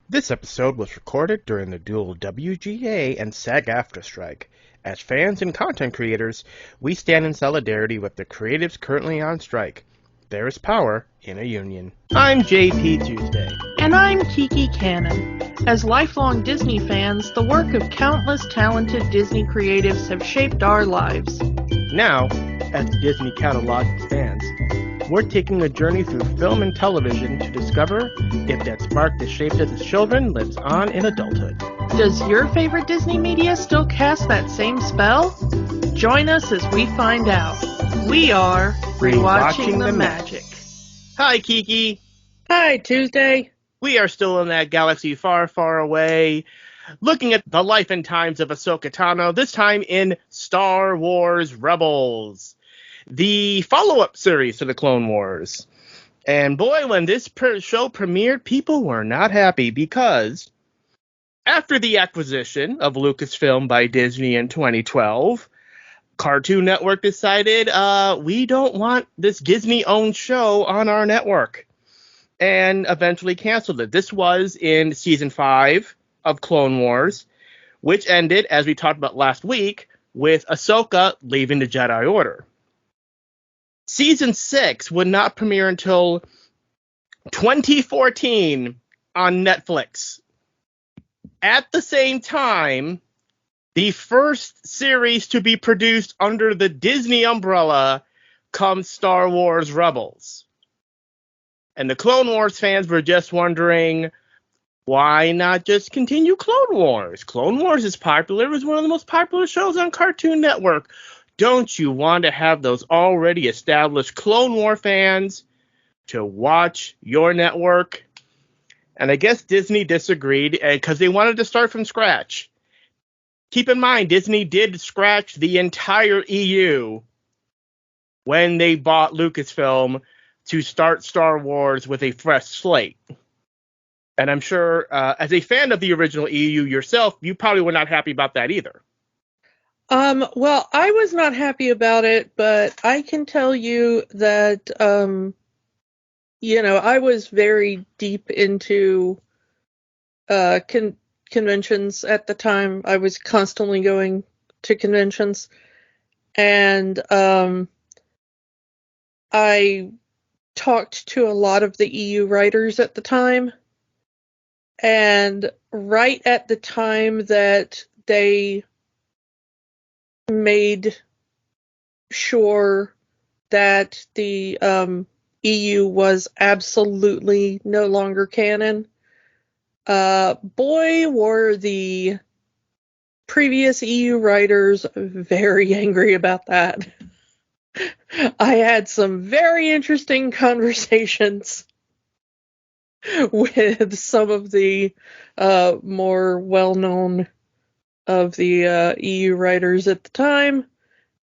This episode was recorded during the dual WGA and SAG-AFTRA strike. As fans and content creators, we stand in solidarity with the creatives currently on strike. There is power in a union. I'm JP Tuesday. And I'm Kiki Cannon. As lifelong Disney fans, the work of countless talented Disney creatives have shaped our lives. Now, as the Disney catalog expands, we're taking a journey through film and television to discover if that spark that shaped us as children lives on in adulthood. Does your favorite Disney media still cast that same spell? Join us as we find out. We are Rewatching the Magic. Hi, Kiki. Hi, Tuesday. We are still in that galaxy far, far away, looking at the life and times of Ahsoka Tano, this time in Star Wars Rebels, the follow-up series to the Clone Wars. And boy, when this show premiered, people were not happy because after the acquisition of Lucasfilm by Disney in 2012, Cartoon Network decided, we don't want this Disney-owned show on our network, and eventually canceled it. This was in Season 5 of Clone Wars, which ended, as we talked about last week, with Ahsoka leaving the Jedi Order. Season 6 would not premiere until 2014 on Netflix. At the same time, the first series to be produced under the Disney umbrella comes Star Wars Rebels. And the Clone Wars fans were just wondering, why not just continue Clone Wars? Clone Wars is popular. It was one of the most popular shows on Cartoon Network. Don't you want to have those already established Clone War fans to watch your network? And I guess Disney disagreed because they wanted to start from scratch. Keep in mind, Disney did scratch the entire EU when they bought Lucasfilm to start Star Wars with a fresh slate. And I'm sure, as a fan of the original EU yourself, you probably were not happy about that either. Well, I was not happy about it, but I can tell you that, I was very deep into conventions at the time. I was constantly going to conventions, and I talked to a lot of the EU writers at the time, and right at the time that they made sure that the EU was absolutely no longer canon, boy, were the previous EU writers very angry about that. I had some very interesting conversations with some of the more well-known of the EU writers at the time,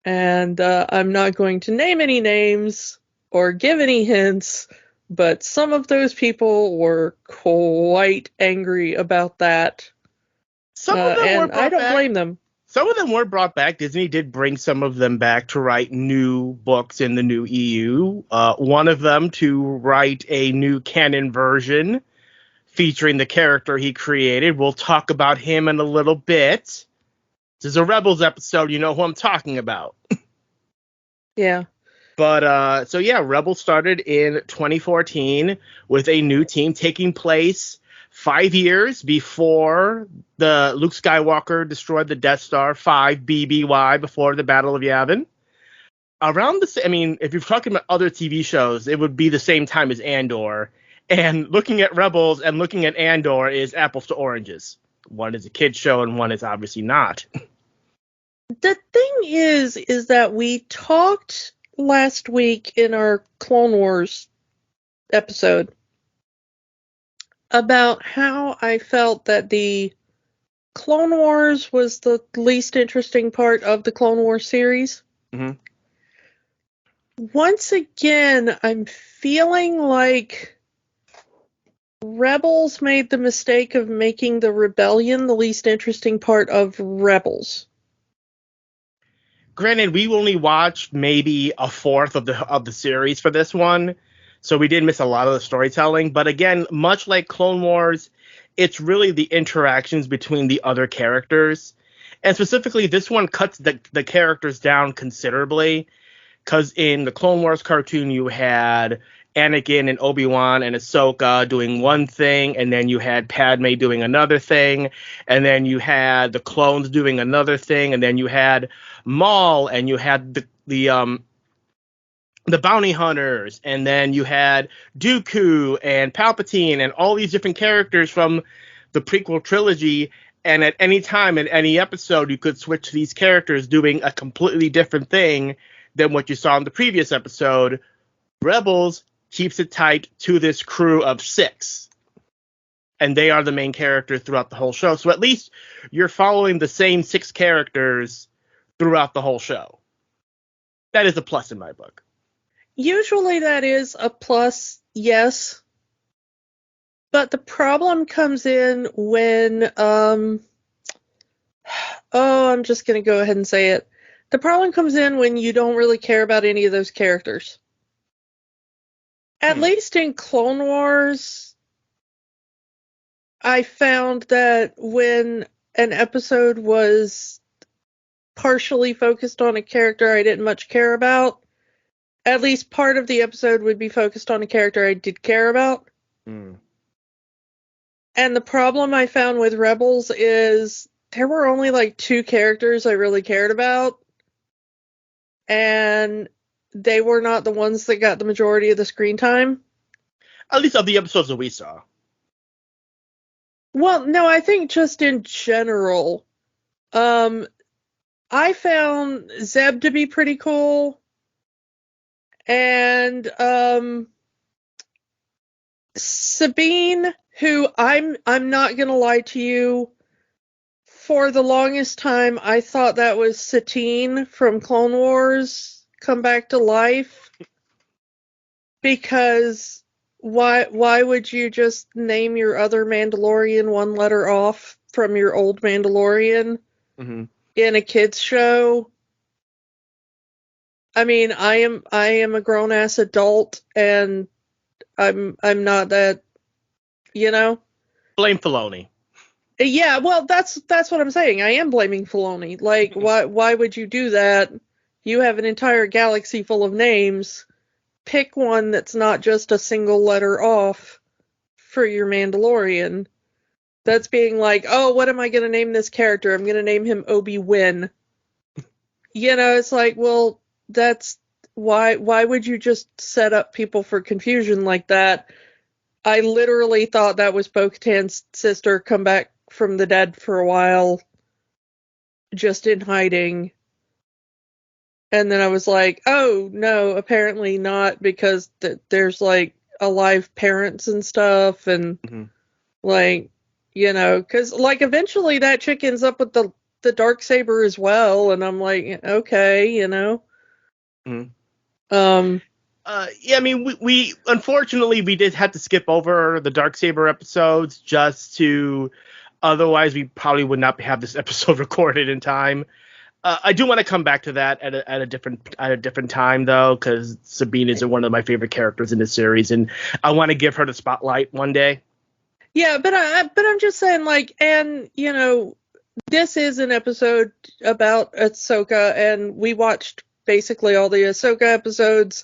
and I'm not going to name any names or give any hints, but some of those people were quite angry about that. Some of them were brought I don't back. blame them. Some of them were brought back. Disney did bring some of them back to write new books in the new EU. One of them to write a new canon version featuring the character he created. We'll talk about him in a little bit. This is a Rebels episode. You know who I'm talking about. Yeah. But, Rebels started in 2014 with a new team taking place 5 years before the Luke Skywalker destroyed the Death Star, 5 BBY, before the Battle of Yavin. If you're talking about other TV shows, it would be the same time as Andor. And looking at Rebels and looking at Andor is apples to oranges. One is a kid's show and one is obviously not. The thing is that we talked last week in our Clone Wars episode about how I felt that the Clone Wars was the least interesting part of the Clone Wars series. Mm-hmm. Once again, I'm feeling like Rebels made the mistake of making the Rebellion the least interesting part of Rebels. Granted, we only watched maybe a fourth of the series for this one, so we did miss a lot of the storytelling. But again, much like Clone Wars, it's really the interactions between the other characters. And specifically, this one cuts the characters down considerably. Because in the Clone Wars cartoon, you had Anakin and Obi-Wan and Ahsoka doing one thing, and then you had Padme doing another thing, and then you had the clones doing another thing, and then you had Maul, and you had the bounty hunters, and then you had Dooku and Palpatine and all these different characters from the prequel trilogy. And at any time, in any episode, you could switch to these characters doing a completely different thing than what you saw in the previous episode. Rebels keeps it tight to this crew of 6. And they are the main characters throughout the whole show. So at least you're following the same 6 characters throughout the whole show. That is a plus in my book. Usually that is a plus, yes. But the problem comes in when, I'm just going to go ahead and say it. The problem comes in when you don't really care about any of those characters. At least in Clone Wars, I found that when an episode was partially focused on a character I didn't much care about, at least part of the episode would be focused on a character I did care about. And the problem I found with Rebels is there were only like 2 characters I really cared about. And they were not the ones that got the majority of the screen time. At least of the episodes that we saw. Well, no, I think just in general. I found Zeb to be pretty cool. And Sabine, who I'm not gonna lie to you, for the longest time I thought that was Satine from Clone Wars come back to life. Because why would you just name your other Mandalorian one letter off from your old Mandalorian in a kids show? I mean, I am a grown ass adult, and I'm not that, you know. Blame Filoni. Yeah, well, that's what I'm saying. I am blaming Filoni. Like, why would you do that? You have an entire galaxy full of names. Pick one that's not just a single letter off for your Mandalorian. That's being like, oh, what am I going to name this character? I'm going to name him Obi-Wan. You know, it's like, well, that's why would you just set up people for confusion like that? I literally thought that was Bo-Katan's sister come back from the dead for a while, just in hiding. And then I was like, oh, no, apparently not, because there's, like, alive parents and stuff, and, like, you know, because, like, eventually that chick ends up with the Darksaber as well, and I'm like, okay, you know. Yeah, I mean, we unfortunately, we did have to skip over the Darksaber episodes just to, otherwise we probably would not have this episode recorded in time. I do want to come back to that at a different time, though, because Sabine is one of my favorite characters in the series, and I want to give her the spotlight one day. Yeah, but I'm just saying, like, and you know, this is an episode about Ahsoka, and we watched basically all the Ahsoka episodes.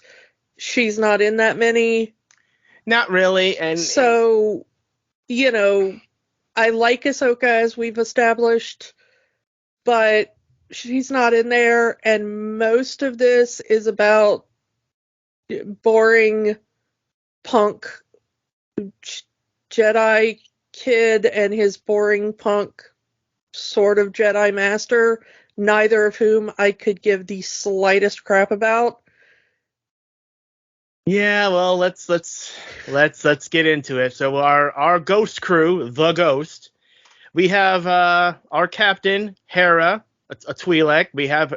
She's not in that many. Not really, and so, you know, I like Ahsoka, as we've established, but she's not in there, and most of this is about boring punk Jedi kid and his boring punk sort of Jedi master, neither of whom I could give the slightest crap about. Yeah, well, let's get into it. So our ghost crew, the Ghost, we have our captain Hera, a Twi'lek. We have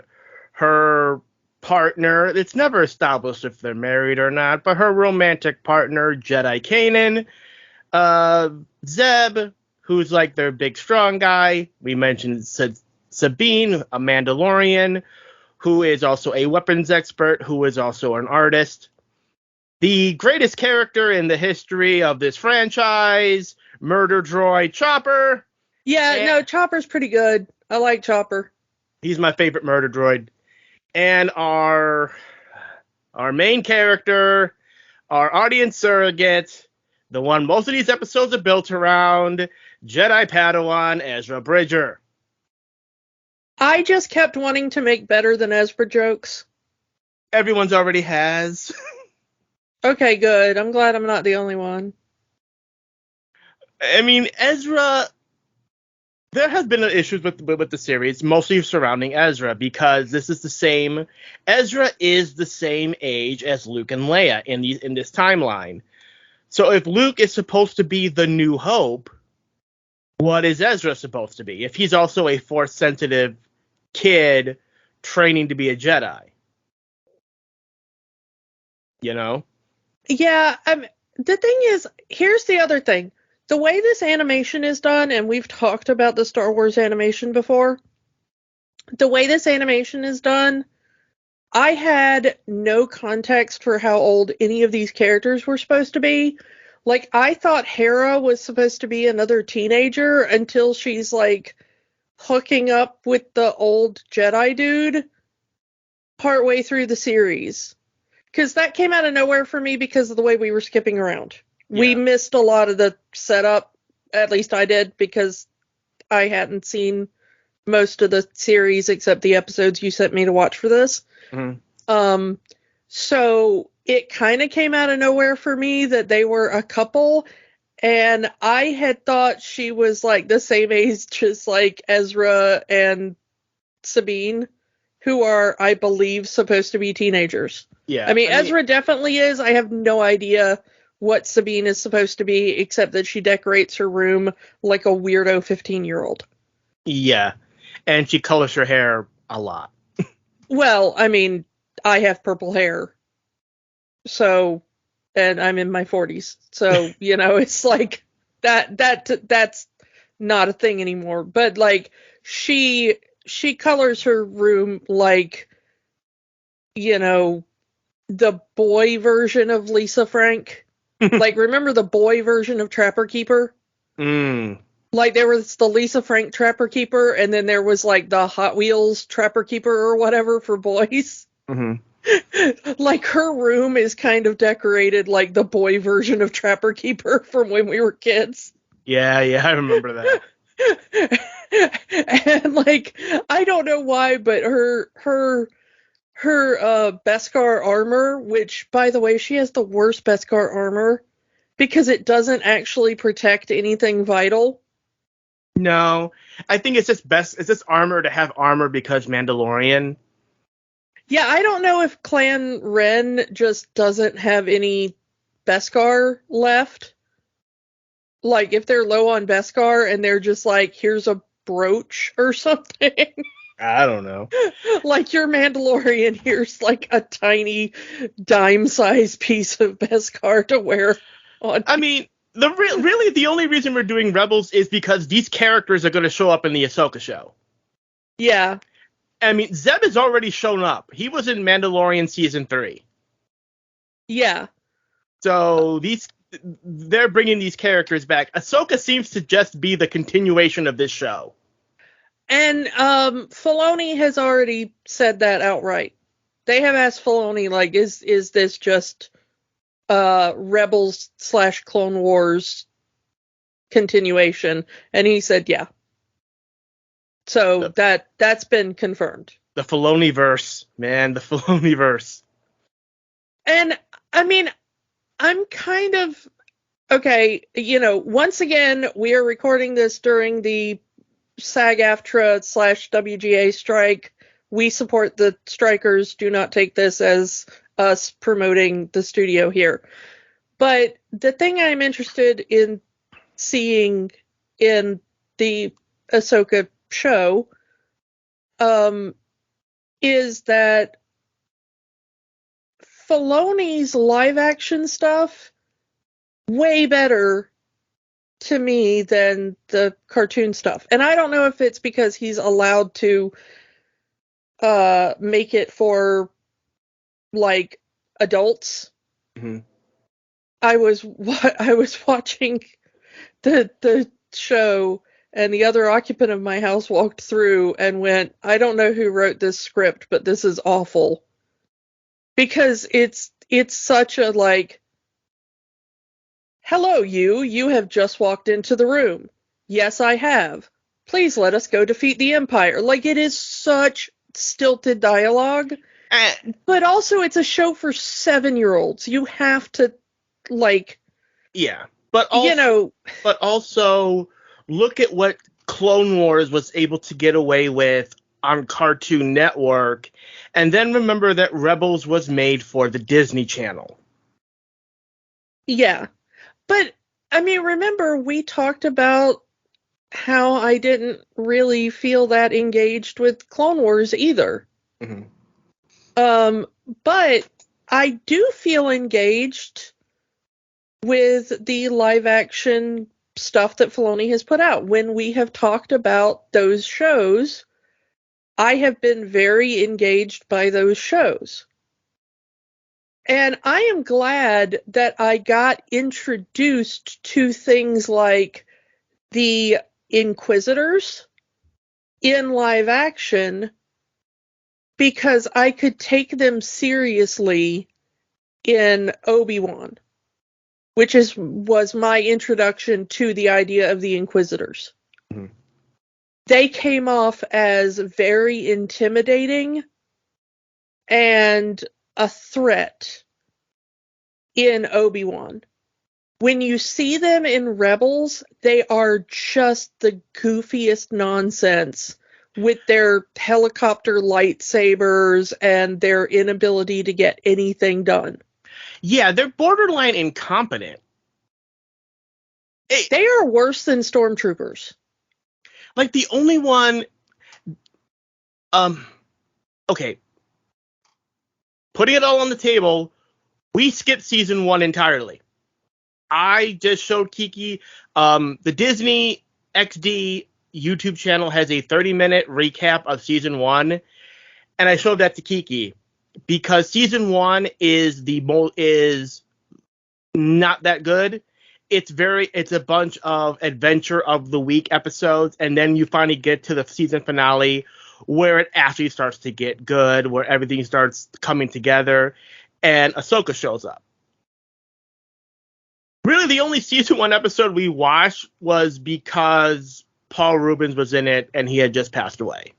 her partner. It's never established if they're married or not, but her romantic partner, Jedi Kanan. Zeb, who's like their big strong guy. We mentioned Sabine, a Mandalorian, who is also a weapons expert, who is also an artist. The greatest character in the history of this franchise, murder droid Chopper. Yeah, no, Chopper's pretty good. I like Chopper. He's my favorite murder droid. And our main character, our audience surrogate, the one most of these episodes are built around, Jedi Padawan Ezra Bridger. I just kept wanting to make better than Ezra jokes. Everyone's already has. Okay, good. I'm glad I'm not the only one. I mean, Ezra, there has been issues with the series, mostly surrounding Ezra, because Ezra is the same age as Luke and Leia in this timeline. So if Luke is supposed to be the New Hope, what is Ezra supposed to be? If he's also a Force-sensitive kid training to be a Jedi. You know? Yeah, the thing is, here's the other thing. The way this animation is done, and we've talked about the Star Wars animation before, the way this animation is done, I had no context for how old any of these characters were supposed to be. Like, I thought Hera was supposed to be another teenager until she's, like, hooking up with the old Jedi dude partway through the series. Because that came out of nowhere for me because of the way we were skipping around. Yeah. We missed a lot of the setup, at least I did, because I hadn't seen most of the series except the episodes you sent me to watch for this. Mm-hmm. So it kind of came out of nowhere for me that they were a couple, and I had thought she was like the same age as like Ezra and Sabine, who are, I believe, supposed to be teenagers. Yeah. I mean, Ezra definitely is. I have no idea what Sabine is supposed to be, except that she decorates her room like a weirdo 15-year-old. Yeah. And she colors her hair a lot. Well, I mean, I have purple hair. So, and I'm in my 40s. So, you know, it's like that's not a thing anymore. But like she colors her room like, you know, the boy version of Lisa Frank. Like, remember the boy version of Trapper Keeper? Mm. Like, there was the Lisa Frank Trapper Keeper, and then there was, like, the Hot Wheels Trapper Keeper or whatever for boys. Mm-hmm. Like, her room is kind of decorated like the boy version of Trapper Keeper from when we were kids. Yeah, I remember that. And, like, I don't know why, but her Beskar armor, which, by the way, she has the worst Beskar armor because it doesn't actually protect anything vital. No, I think it's just armor to have armor because Mandalorian. Yeah, I don't know if Clan Ren just doesn't have any Beskar left. Like, if they're low on Beskar and they're just like, here's a brooch or something. I don't know. Like, your Mandalorian, here's like a tiny dime-sized piece of Beskar to wear on. I mean, really the only reason we're doing Rebels is because these characters are going to show up in the Ahsoka show. Yeah. I mean, Zeb has already shown up. He was in Mandalorian season 3. Yeah. So they're bringing these characters back. Ahsoka seems to just be the continuation of this show. And Filoni has already said that outright. They have asked Filoni, like, is this just Rebels / Clone Wars continuation? And he said, yeah. So that's been confirmed. The Filoni-verse, man, the Filoni-verse. And, I mean, I'm kind of, okay, you know, once again, we are recording this during the SAG-AFTRA / WGA strike. We support the strikers. Do not take this as us promoting the studio here. But the thing I'm interested in seeing in the Ahsoka show is that Filoni's live action stuff way better to me than the cartoon stuff. And I don't know if it's because he's allowed to make it for like adults. Mm-hmm. I was watching the show, and the other occupant of my house walked through and went, I don't know who wrote this script, but this is awful. Because it's such a, like, hello, you have just walked into the room. Yes, I have. Please let us go defeat the Empire. Like, it is such stilted dialogue. But also, it's a show for 7-year-olds. You have to, like... Yeah, but also, look at what Clone Wars was able to get away with on Cartoon Network, and then remember that Rebels was made for the Disney Channel. Yeah, but, I mean, remember, we talked about how I didn't really feel that engaged with Clone Wars either. Mm-hmm. But I do feel engaged with the live-action stuff that Filoni has put out. When we have talked about those shows, I have been very engaged by those shows. And I am glad that I got introduced to things like the Inquisitors in live action, because I could take them seriously in Obi-Wan, which was my introduction to the idea of the Inquisitors. Mm-hmm. They came off as very intimidating and a threat in Obi-Wan. When you see them in Rebels, they are just the goofiest nonsense with their helicopter lightsabers and their inability to get anything done. Yeah, they're borderline incompetent. They are worse than stormtroopers. Like, the only one... okay. Putting it all on the table, we skipped season 1 entirely. I just showed Kiki, the Disney XD YouTube channel has a 30-minute recap of season 1, and I showed that to Kiki because season 1 is not that good. It's a bunch of adventure of the week episodes, and then you finally get to the season finale where it actually starts to get good, where everything starts coming together, and Ahsoka shows up. Really, the only season 1 episode we watched was because Paul Rubens was in it and he had just passed away.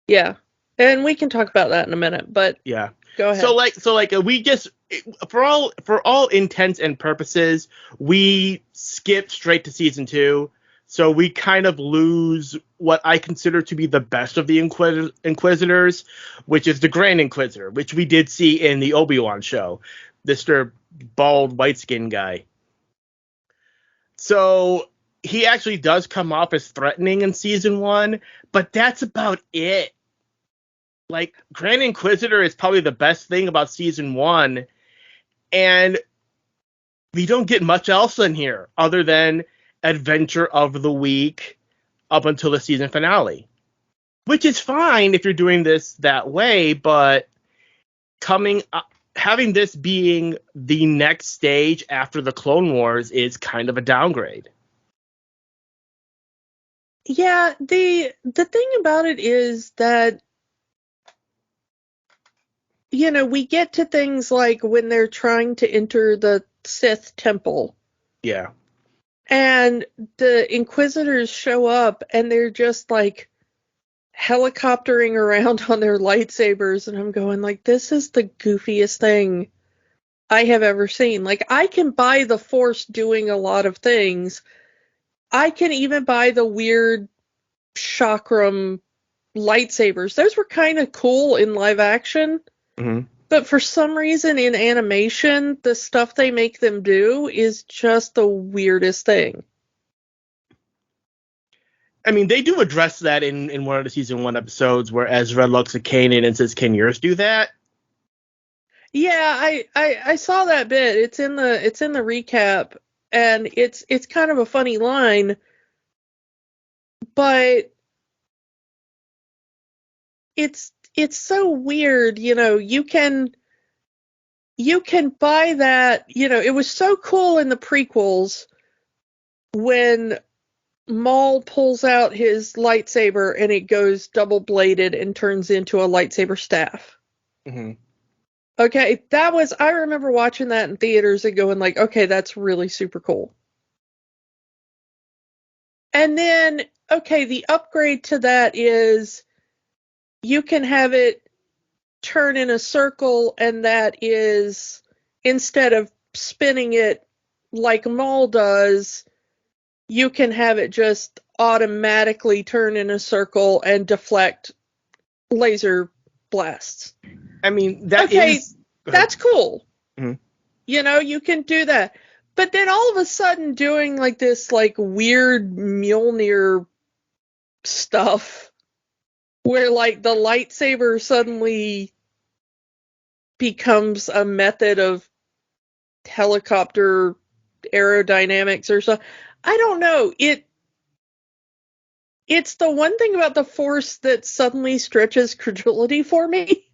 Yeah, and we can talk about that in a minute, but yeah, go ahead. So we just, for all intents and purposes, we skipped straight to season 2. So we kind of lose what I consider to be the best of the Inquisitors, which is the Grand Inquisitor, which we did see in the Obi-Wan show. Mr. Bald, white-skinned guy. So he actually does come off as threatening in season 1, but that's about it. Like, Grand Inquisitor is probably the best thing about season 1, and we don't get much else in here other than adventure of the week up until the season finale, which is fine if you're doing this that way, but having this being the next stage after the Clone Wars is kind of a downgrade. Yeah, the thing about it is that, you know, we get to things like when they're trying to enter the Sith temple. Yeah. And the Inquisitors show up and they're just like helicoptering around on their lightsabers, and I'm going like, this is the goofiest thing I have ever seen. Like, I can buy the Force doing a lot of things. I can even buy the weird chakram lightsabers. Those were kind of cool in live action. Mm-hmm. But for some reason in animation, the stuff they make them do is just the weirdest thing. I mean, they do address that in one of the season 1 episodes where Ezra looks at Kanan and says, "Can yours do that?" Yeah, I saw that bit. It's in the recap, and it's kind of a funny line, but it's so weird, you know. You can buy that, you know. It was so cool in the prequels when Maul pulls out his lightsaber and it goes double-bladed and turns into a lightsaber staff. Mm-hmm. Okay, I remember watching that in theaters and going like, okay, that's really super cool. And then, okay, the upgrade to that is you can have it turn in a circle, and that is, instead of spinning it like Maul does, you can have it just automatically turn in a circle and deflect laser blasts. I mean, that's cool. Mm-hmm. You know, you can do that. But then all of a sudden doing like this like weird Mjolnir stuff where like the lightsaber suddenly becomes a method of helicopter aerodynamics or so. I don't know. It's the one thing about the Force that suddenly stretches credulity for me.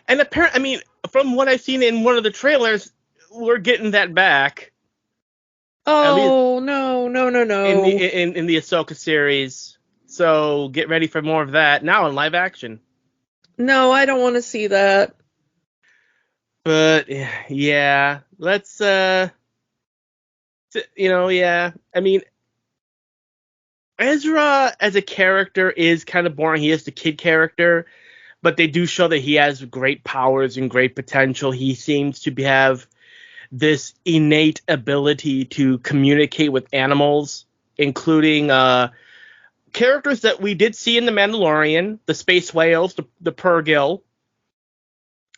And apparently, I mean, from what I've seen in one of the trailers, we're getting that back. Oh, no. In the Ahsoka series. So get ready for more of that now in live action. No, I don't want to see that. But yeah, let's yeah. I mean, Ezra as a character is kind of boring. He is the kid character, but they do show that he has great powers and great potential. He seems to have this innate ability to communicate with animals, including characters that we did see in The Mandalorian, the space whales, the Purrgil,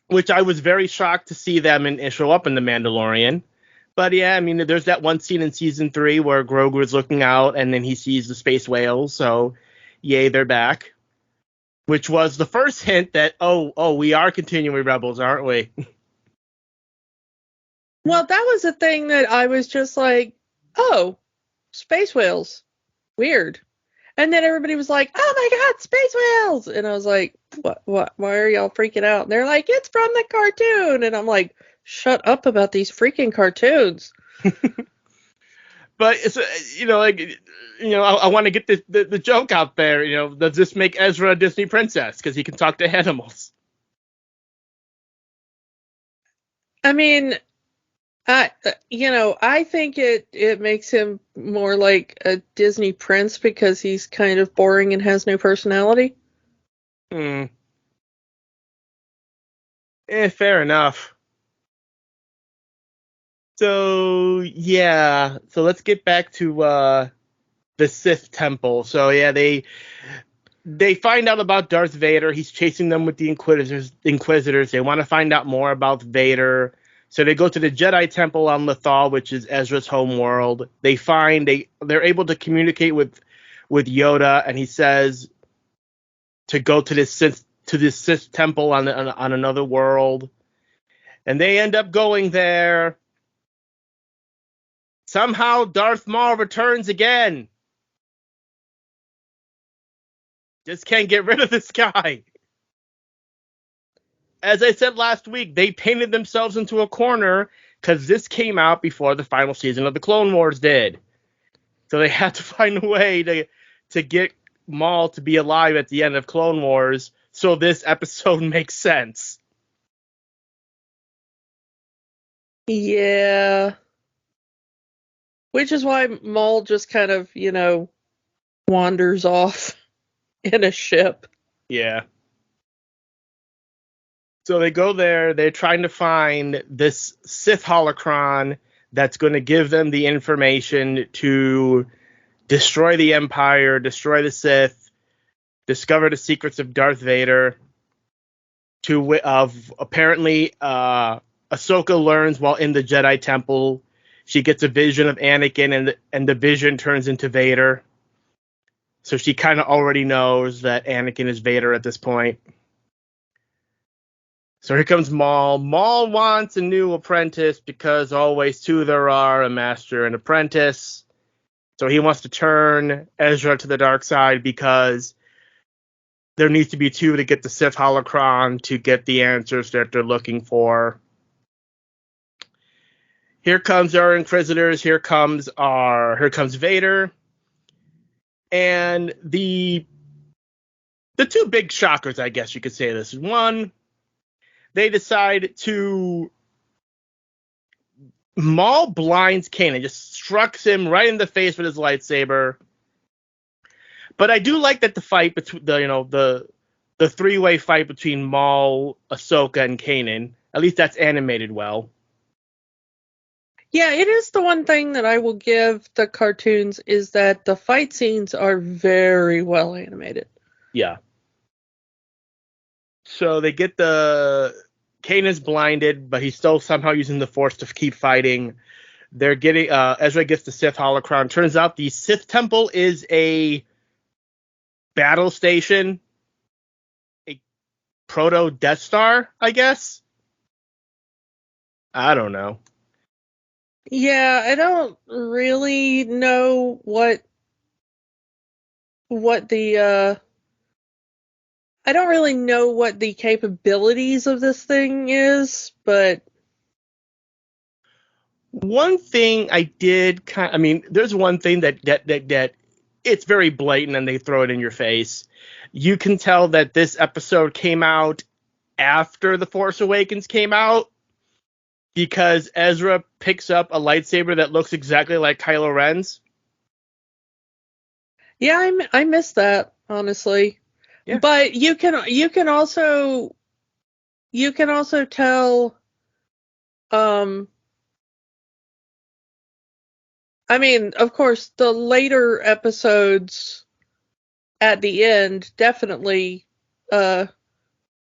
which I was very shocked to see them and show up in The Mandalorian. But yeah, I mean, there's that one scene in season 3 where Grogu is looking out and then he sees the space whales. So, yay, they're back. Which was the first hint that, we are continuing Rebels, aren't we? Well, that was a thing that I was just like, oh, space whales. Weird. And then everybody was like, oh my God, space whales. And I was like, what, why are y'all freaking out? And they're like, it's from the cartoon. And I'm like, shut up about these freaking cartoons. But it's, I want to get the joke out there. Does this make Ezra a Disney princess because he can talk to animals? I mean, I think it makes him more like a Disney prince because he's kind of boring and has no personality. Fair enough. So, yeah. So let's get back to the Sith Temple. So, yeah, they find out about Darth Vader. He's chasing them with the Inquisitors. They want to find out more about Vader. So they go to the Jedi Temple on Lothal, which is Ezra's home world. They're able to communicate with Yoda, and he says to go to this Sith Temple on another world. And they end up going there. Somehow Darth Maul returns again. Just can't get rid of this guy. As I said last week, they painted themselves into a corner because this came out before the final season of the Clone Wars did. So they had to find a way to get Maul to be alive at the end of Clone Wars so this episode makes sense. Yeah. Which is why Maul just kind of, wanders off in a ship. Yeah. So they go there. They're trying to find this Sith holocron that's going to give them the information to destroy the Empire, destroy the Sith, discover the secrets of Darth Vader. Apparently, Ahsoka learns while in the Jedi Temple. She gets a vision of Anakin, and the vision turns into Vader. So she kind of already knows that Anakin is Vader at this point. So here comes Maul. Maul wants a new apprentice because always two there are, a master and apprentice. So he wants to turn Ezra to the dark side because there needs to be two to get the Sith holocron to get the answers that they're looking for. here comes our Inquisitors, here comes Vader. And the two big shockers, I guess you could say this. One, they decide to Maul blinds Kanan, just strucks him right in the face with his lightsaber. But I do like that the fight between the three-way fight between Maul, Ahsoka, and Kanan, at least that's animated well. Yeah, it is the one thing that I will give the cartoons is that the fight scenes are very well animated. Yeah. So they get Kanan's blinded, but he's still somehow using the Force to keep fighting. They're getting Ezra gets the Sith holocron. Turns out the Sith Temple is a battle station, a proto Death Star, I guess. I don't know. Yeah, I don't really know what the I don't really know what the capabilities of this thing is, but one thing I did there's one thing that it's very blatant and they throw it in your face. You can tell that this episode came out after The Force Awakens came out because Ezra picks up a lightsaber that looks exactly like Kylo Ren's. yeah, I missed that, honestly. Yeah. But you can also tell I mean, of course, the later episodes at the end definitely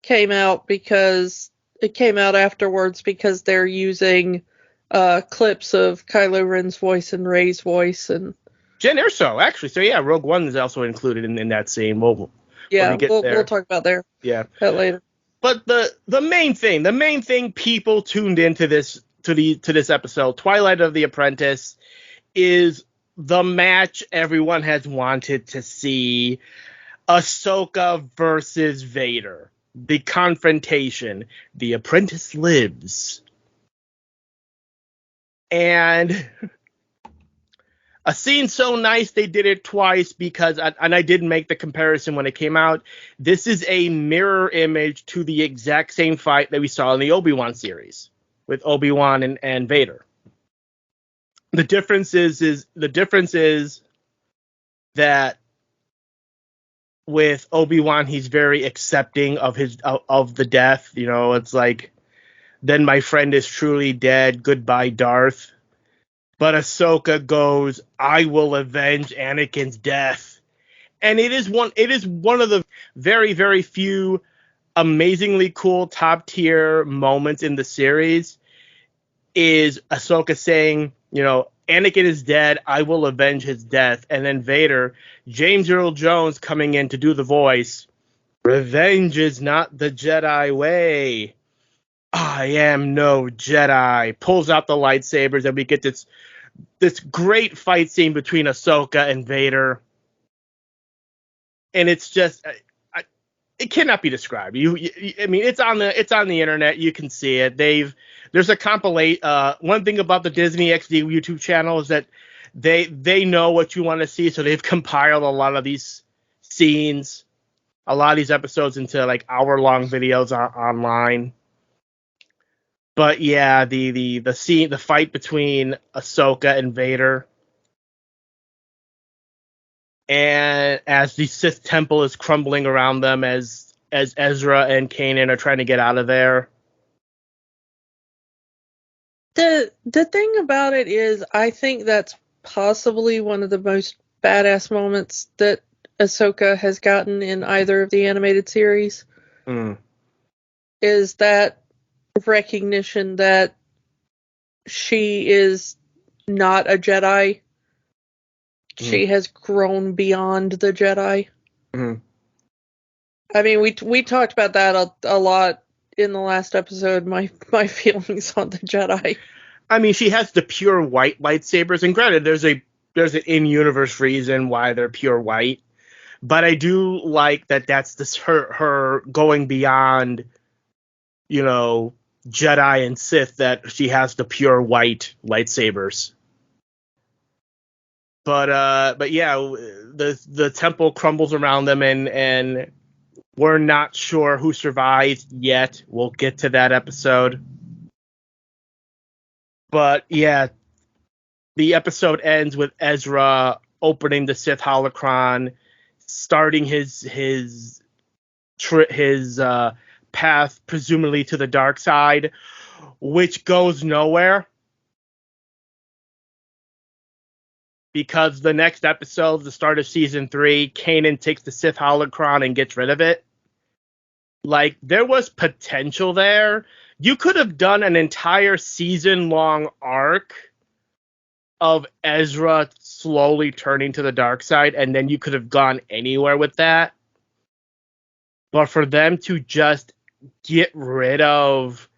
came out afterwards because they're using clips of Kylo Ren's voice and Rey's voice and Jen Erso, actually. So yeah, Rogue One is also included in that scene. We'll talk about that later. But the main thing people tuned into this episode, Twilight of the Apprentice, is the match everyone has wanted to see. Ahsoka versus Vader. The confrontation. The Apprentice lives. And a scene so nice they did it twice because, and I didn't make the comparison when it came out, this is a mirror image to the exact same fight that we saw in the Obi-Wan series with Obi-Wan and Vader. The difference is that with Obi-Wan, he's very accepting of the death. You know, it's like, then my friend is truly dead. Goodbye, Darth. But Ahsoka goes, I will avenge Anakin's death. And it is one of the very, very few amazingly cool top tier moments in the series is Ahsoka saying, you know, Anakin is dead, I will avenge his death. And then Vader, James Earl Jones coming in to do the voice, revenge is not the Jedi way. I am no Jedi. Pulls out the lightsabers and we get this great fight scene between Ahsoka and Vader. And it's just, it cannot be described. I mean, it's on the internet. You can see it. There's a compilate. One thing about the Disney XD YouTube channel is that they know what you want to see, so they've compiled a lot of these scenes, a lot of these episodes into like hour-long videos online. But yeah, the scene, the fight between Ahsoka and Vader, and as the Sith Temple is crumbling around them, as Ezra and Kanan are trying to get out of there. The thing about it is, I think that's possibly one of the most badass moments that Ahsoka has gotten in either of the animated series. Is that recognition that she is not a Jedi. She has grown beyond the Jedi. I mean, we talked about that a lot in the last episode, my feelings on the Jedi. I mean, she has the pure white lightsabers, and granted, there's an in-universe reason why they're pure white, but I do like that that's her going beyond, you know, Jedi and Sith that she has the pure white lightsabers. But yeah, the temple crumbles around them, and we're not sure who survives yet. We'll get to that episode. But yeah, the episode ends with Ezra opening the Sith holocron, starting his path presumably to the dark side, which goes nowhere. Because the next episode, the start of season 3, Kanan takes the Sith holocron and gets rid of it. Like, there was potential there. You could have done an entire season-long arc of Ezra slowly turning to the dark side, and then you could have gone anywhere with that. But for them to just get rid of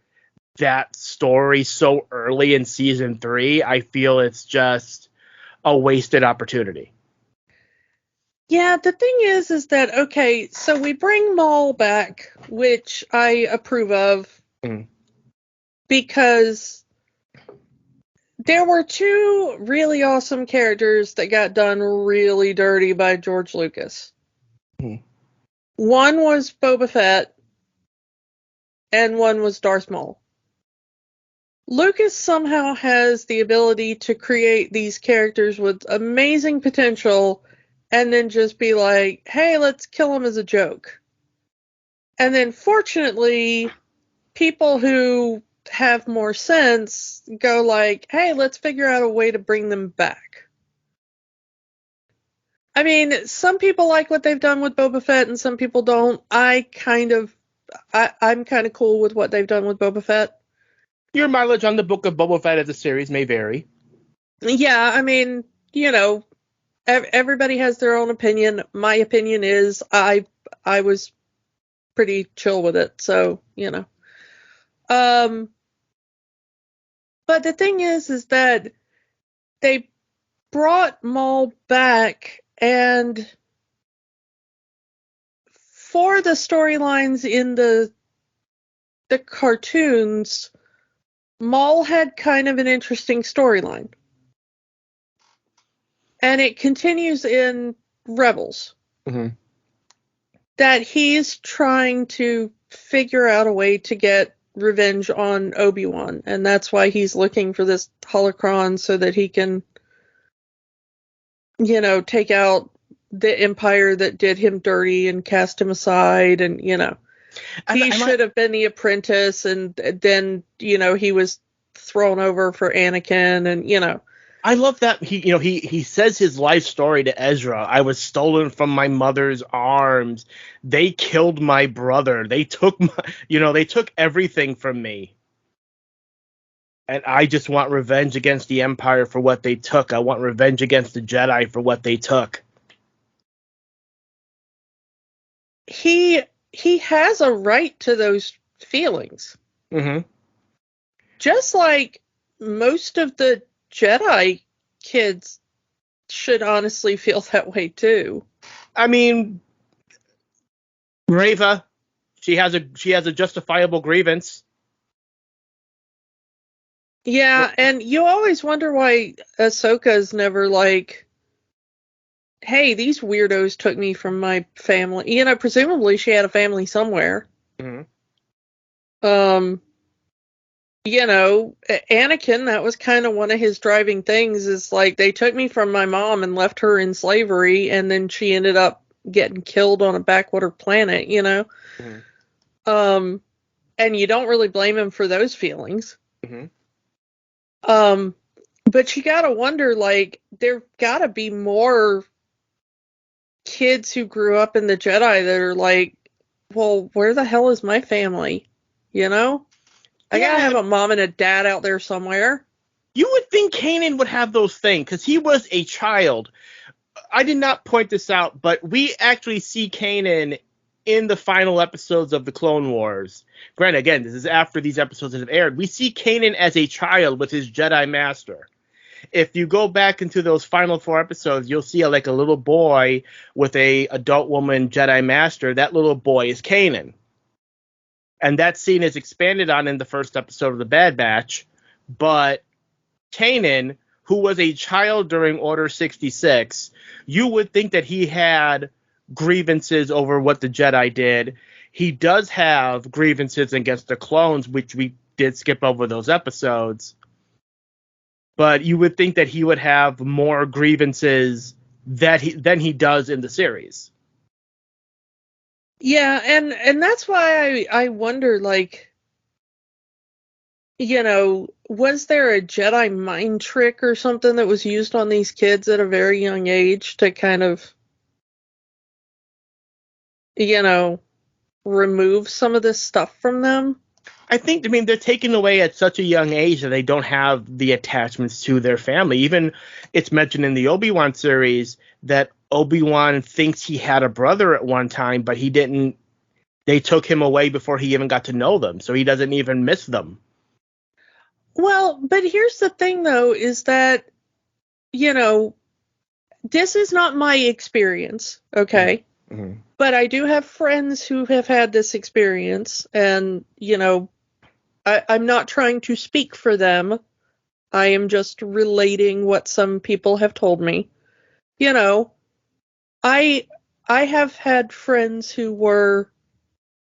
that story so early in season 3, I feel it's just a wasted opportunity. Yeah, the thing is that, okay, so we bring Maul back, which I approve of, because there were 2 really awesome characters that got done really dirty by George Lucas. One was Boba Fett, and one was Darth Maul. Lucas somehow has the ability to create these characters with amazing potential and then just be like, hey, let's kill them as a joke. And then fortunately, people who have more sense go like, hey, let's figure out a way to bring them back. I mean, some people like what they've done with Boba Fett and some people don't. I'm kind of cool with what they've done with Boba Fett. Your mileage on the Book of Boba Fett as a series may vary. Yeah, I mean, you know, everybody has their own opinion. My opinion is I was pretty chill with it, so, you know. But the thing is that they brought Maul back, and for the storylines in the cartoons, Maul had kind of an interesting storyline. And it continues in Rebels. That he's trying to figure out a way to get revenge on Obi-Wan. And that's why he's looking for this holocron so that he can, you know, take out the Empire that did him dirty and cast him aside. And, you know, he should have been the apprentice, and then, you know, he was thrown over for Anakin, and, you know. I love that he says his life story to Ezra. I was stolen from my mother's arms. They killed my brother. They took they took everything from me. And I just want revenge against the Empire for what they took. I want revenge against the Jedi for what they took. He has a right to those feelings. Just like most of the Jedi kids should honestly feel that way too. I mean, Reva, she has a justifiable grievance. Yeah, and you always wonder why Ahsoka's never like, hey, these weirdos took me from my family. You know, presumably she had a family somewhere. You know, Anakin, that was kind of one of his driving things, is like, they took me from my mom and left her in slavery, and then she ended up getting killed on a backwater planet, you know? And you don't really blame him for those feelings. But you gotta wonder, like, there gotta be more kids who grew up in the Jedi that are like, well, where the hell is my family? You know? I gotta have a mom and a dad out there somewhere. You would think Kanan would have those things, because he was a child. I did not point this out, but we actually see Kanan in the final episodes of the Clone Wars. Granted, again, this is after these episodes have aired. We see Kanan as a child with his Jedi Master. If you go back into those final 4 episodes, you'll see a little boy with a adult woman Jedi Master. That little boy is Kanan. And that scene is expanded on in the first episode of The Bad Batch. But Kanan, who was a child during Order 66, you would think that he had grievances over what the Jedi did. He does have grievances against the clones, which we did skip over those episodes. But you would think that he would have more grievances than he does in the series. Yeah, and that's why I wonder, like, was there a Jedi mind trick or something that was used on these kids at a very young age to kind of, remove some of this stuff from them? I mean, they're taken away at such a young age that they don't have the attachments to their family. Even it's mentioned in the Obi-Wan series that Obi-Wan thinks he had a brother at one time, but he didn't. They took him away before he even got to know them, so he doesn't even miss them. Well, but here's the thing, though, is that, this is not my experience, okay? Mm-hmm. But I do have friends who have had this experience, and, I'm not trying to speak for them. I am just relating what some people have told me. I have had friends who were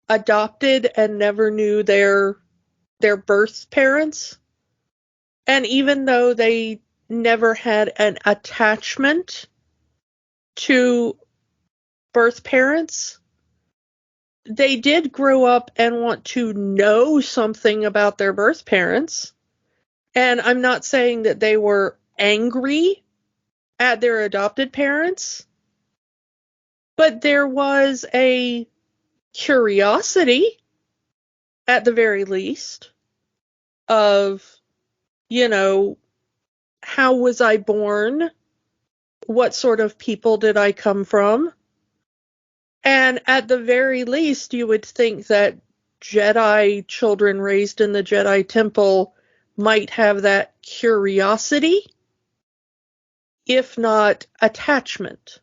adopted and never knew their birth parents. And even though they never had an attachment to birth parents, they did grow up and want to know something about their birth parents. And I'm not saying that they were angry at their adopted parents, but there was a curiosity, at the very least, of, how was I born? What sort of people did I come from? And at the very least, you would think that Jedi children raised in the Jedi Temple might have that curiosity, if not attachment.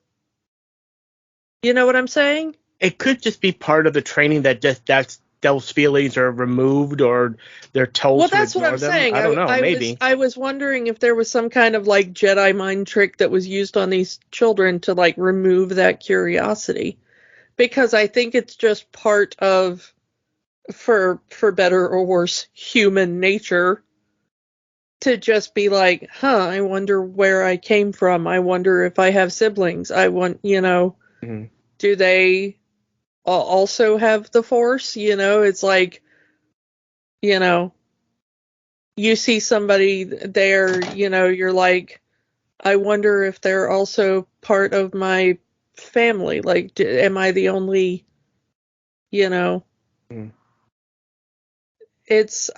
You know what I'm saying? It could just be part of the training that those feelings are removed or they're told well, to that's ignore what I'm them. saying. I don't know. Maybe. I was wondering if there was some kind of like Jedi mind trick that was used on these children to like remove that curiosity. Because I think it's just part of, for better or worse, human nature to just be like, I wonder where I came from. I wonder if I have siblings. Mm-hmm. Do they also have the Force? It's like, you see somebody there, you're like, I wonder if they're also part of my family. Like, am I the only, Mm-hmm.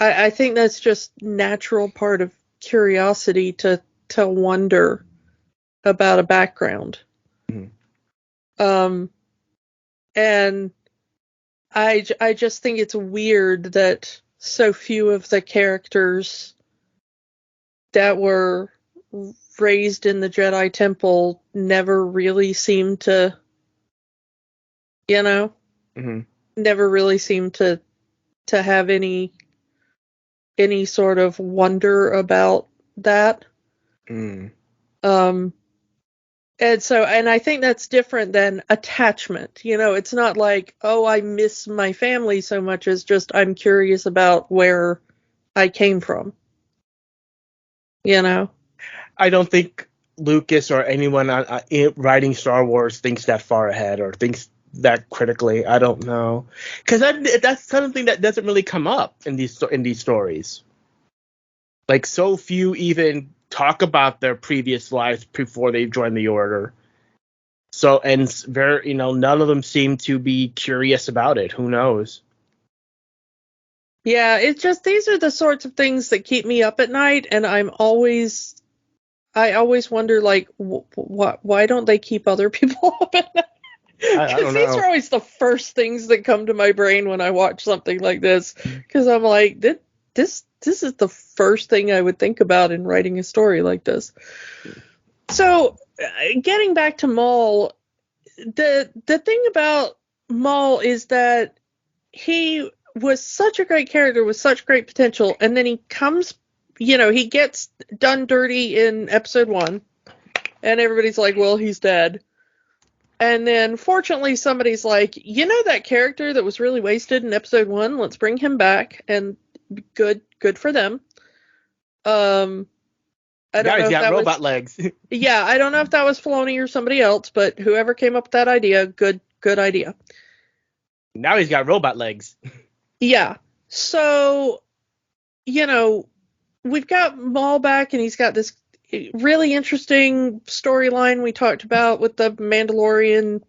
I think that's just natural part of curiosity to wonder about a background. Mm-hmm. And I just think it's weird that so few of the characters that were raised in the Jedi Temple never really seem to, Mm-hmm. never really seem to have any sort of wonder about that. Mm. And I think that's different than attachment. It's not like, oh, I miss my family so much as just I'm curious about where I came from. I don't think Lucas or anyone writing Star Wars thinks that far ahead or thinks that critically. I don't know, because that's something that doesn't really come up in these stories. Like, so few even talk about their previous lives before they join the Order. So, and very, none of them seem to be curious about it. Who knows? Yeah, it's just these are the sorts of things that keep me up at night, and I always wonder, like, why don't they keep other people up at night? I don't Because these know. are always the first things that come to my brain when I watch something like this. Because I'm like, this is the first thing I would think about in writing a story like this. So, getting back to Maul, the thing about Maul is that he was such a great character with such great potential, and then he comes, he gets done dirty in episode 1, and everybody's like, well, he's dead. And then, fortunately, somebody's like, that character that was really wasted in episode 1, let's bring him back, and good for them. I don't know if that robot legs. Yeah, I don't know if that was Filoni or somebody else, but whoever came up with that idea, good idea. Now he's got robot legs. Yeah. So, we've got Maul back, and he's got this really interesting storyline we talked about with the Mandalorian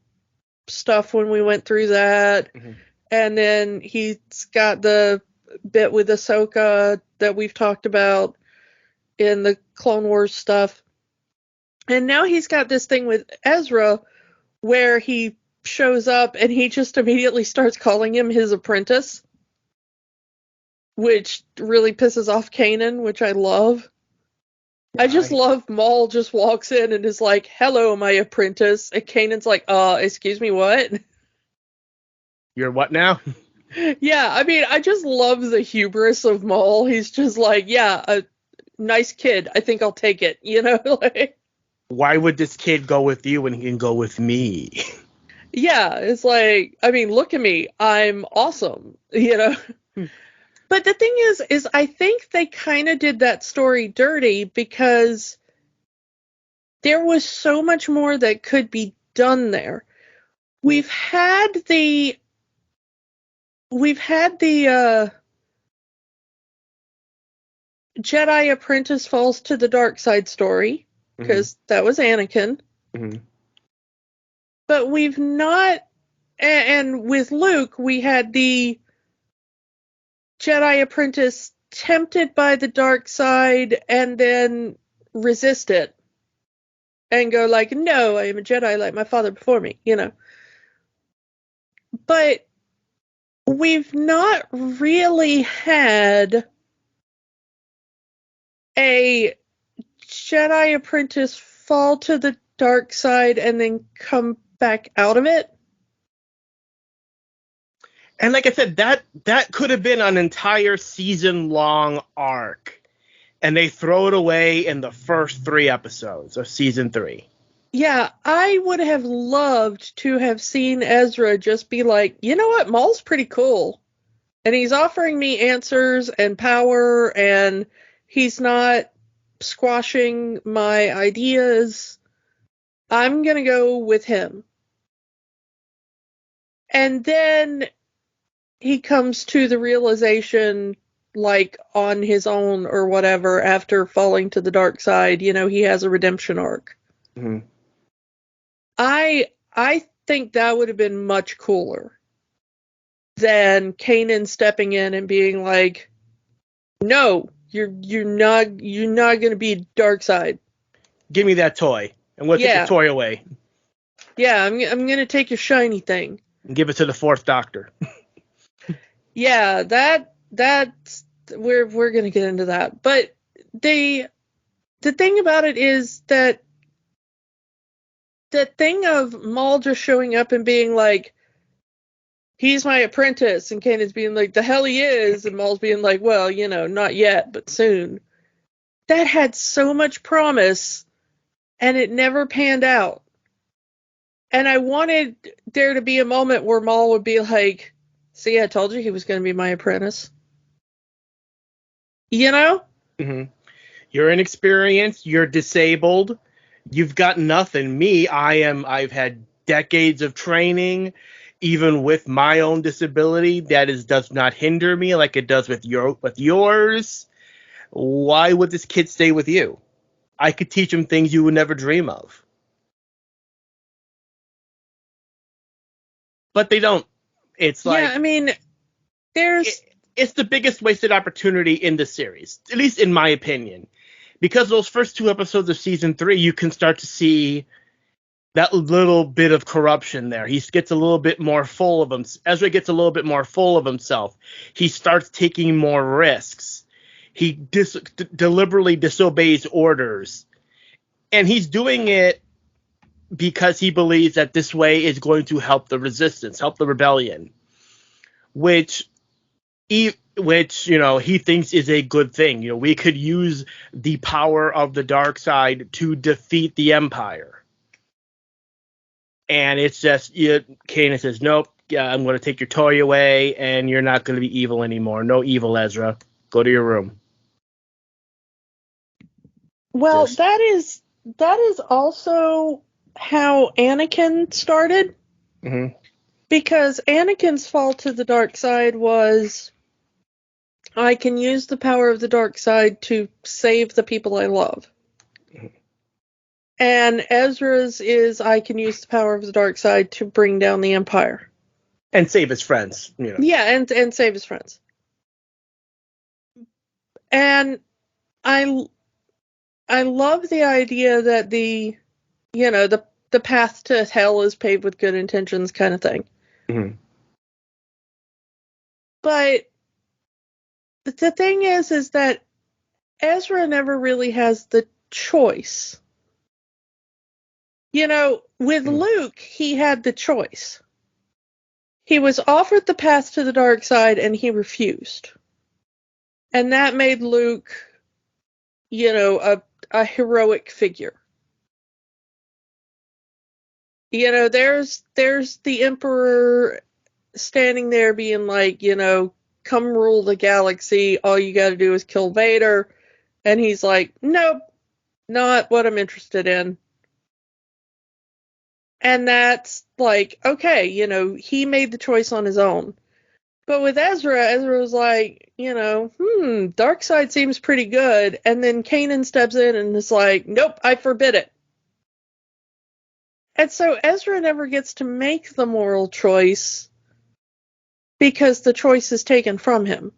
stuff when we went through that. Mm-hmm. And then he's got the bit with Ahsoka that we've talked about in the Clone Wars stuff. And now he's got this thing with Ezra where he shows up and he just immediately starts calling him his apprentice, which really pisses off Kanan, which I love. I just love Maul just walks in and is like, hello, my apprentice. And Kanan's like, excuse me, what? You're what now? Yeah, I mean, I just love the hubris of Maul. He's just like, yeah, a nice kid. I think I'll take it, like. Why would this kid go with you when he can go with me? Yeah, it's like, I mean, look at me. I'm awesome, But the thing is I think they kind of did that story dirty because there was so much more that could be done there. We've had the Jedi apprentice falls to the dark side story, because that was Anakin. Mm-hmm. But we've not, and with Luke, we had the Jedi apprentice tempted by the dark side and then resist it and go like, no, I am a Jedi like my father before me, But we've not really had a Jedi apprentice fall to the dark side and then come back out of it. And like I said, that could have been an entire season-long arc. And they throw it away in the first 3 episodes of season 3. Yeah, I would have loved to have seen Ezra just be like, you know what, Maul's pretty cool. And he's offering me answers and power, and he's not squashing my ideas. I'm going to go with him. And then he comes to the realization, like, on his own or whatever, after falling to the dark side, he has a redemption arc. Mm-hmm. I think that would have been much cooler than Kanan stepping in and being like, no, you're not going to be dark side. Give me that toy, and we'll take the toy away. Yeah, I'm going to take your shiny thing and give it to the 4th Doctor. Yeah, that's we're going to get into that. But the thing about it is that the thing of Maul just showing up and being like, he's my apprentice, and Kanan's being like, the hell he is, and Maul's being like, well, not yet, but soon. That had so much promise, and it never panned out. And I wanted there to be a moment where Maul would be like, see, I told you he was going to be my apprentice. Mm-hmm. You're inexperienced, you're disabled, you've got nothing. Me, I've had decades of training, even with my own disability. That does not hinder me like it does with yours. Why would this kid stay with you? I could teach him things you would never dream of. But they don't. It's like, yeah, I mean, it's the biggest wasted opportunity in the series, at least in my opinion. Because those first 2 episodes of season 3, you can start to see that little bit of corruption there. He gets a little bit more full of him. Ezra gets a little bit more full of himself. He starts taking more risks. He deliberately disobeys orders. And he's doing it because he believes that this way is going to help the resistance, help the rebellion. Which which, he thinks is a good thing. We could use the power of the dark side to defeat the Empire. And it's just, Kanan says, nope, I'm going to take your toy away, and you're not going to be evil anymore. No evil, Ezra. Go to your room. Well, that is also how Anakin started. Mm-hmm. Because Anakin's fall to the dark side was, I can use the power of the dark side to save the people I love. Mm-hmm. And Ezra's is, I can use the power of the dark side to bring down the Empire. And save his friends. Yeah, and save his friends. And I love the idea that the path to hell is paved with good intentions kind of thing. Mm-hmm. But the thing is that Ezra never really has the choice. With Luke, he had the choice. He was offered the path to the dark side and he refused. And that made Luke, a heroic figure. There's the Emperor standing there being like, come rule the galaxy. All you got to do is kill Vader. And he's like, nope, not what I'm interested in. And that's like, okay, he made the choice on his own. But with Ezra was like, dark side seems pretty good. And then Kanan steps in and is like, nope, I forbid it. And so Ezra never gets to make the moral choice because the choice is taken from him.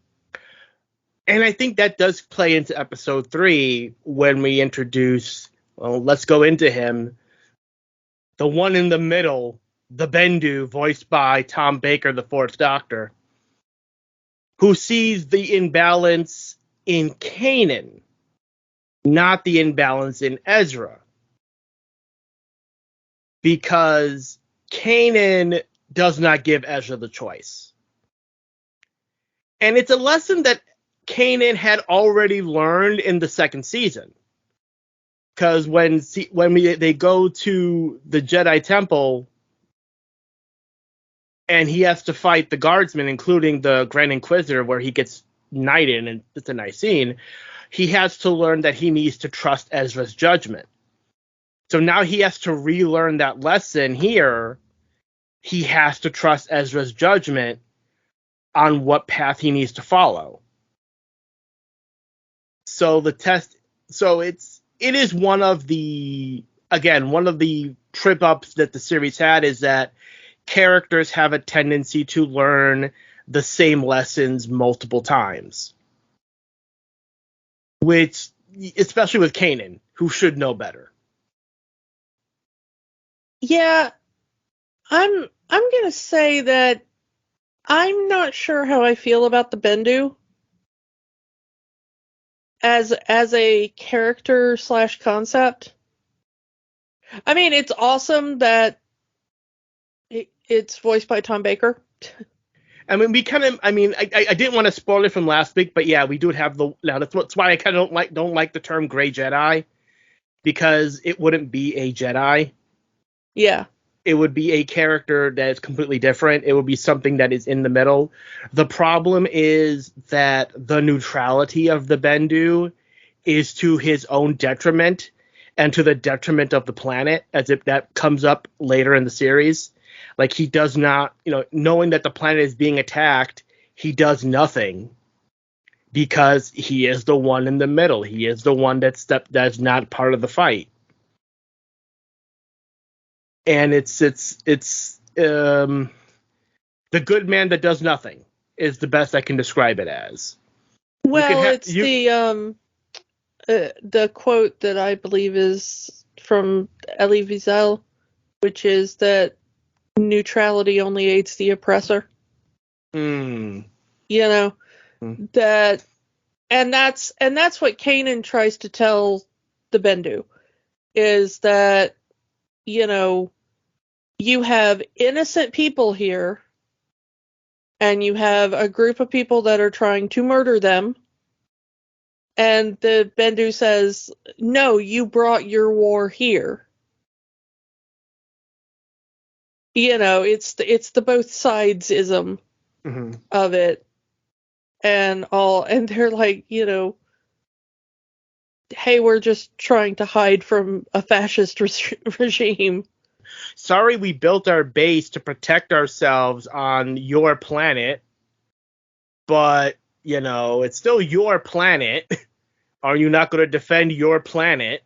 And I think that does play into episode 3 when we introduce, let's go into him, the one in the middle, the Bendu, voiced by Tom Baker, the Fourth Doctor, who sees the imbalance in Kanan, not the imbalance in Ezra. Because Kanan does not give Ezra the choice. And it's a lesson that Kanan had already learned in the second season. Because when they go to the Jedi Temple and he has to fight the guardsmen, including the Grand Inquisitor, where he gets knighted, and it's a nice scene, he has to learn that he needs to trust Ezra's judgment. So now he has to relearn that lesson here. He has to trust Ezra's judgment on what path he needs to follow. So it is one of the trip ups that the series had, is that characters have a tendency to learn the same lessons multiple times. Which, especially with Kanan, who should know better. Yeah, I'm going to say that I'm not sure how I feel about the Bendu as a character / concept. I mean, it's awesome that it's voiced by Tom Baker. I mean, I didn't want to spoil it from last week, but yeah, we do have that's why I kind of don't like the term Gray Jedi, because it wouldn't be a Jedi. Yeah. It would be a character that is completely different. It would be something that is in the middle. The problem is that the neutrality of the Bendu is to his own detriment and to the detriment of the planet, as if that comes up later in the series. Like, he does not, knowing that the planet is being attacked, he does nothing because he is the one in the middle. He is the one that's not part of the fight. And it's the good man that does nothing is the best I can describe it as. Well, the quote that I believe is from Elie Wiesel, which is that neutrality only aids the oppressor. That, and that's what Kanan tries to tell the Bendu, is that, you have innocent people here and you have a group of people that are trying to murder them, and the Bendu says, no, you brought your war here. You know, it's the both sides-ism of it, and they're like, you know, hey, we're just trying to hide from a fascist regime. Sorry, we built our base to protect ourselves on your planet, but, you know, it's still your planet. Are you not going to defend your planet?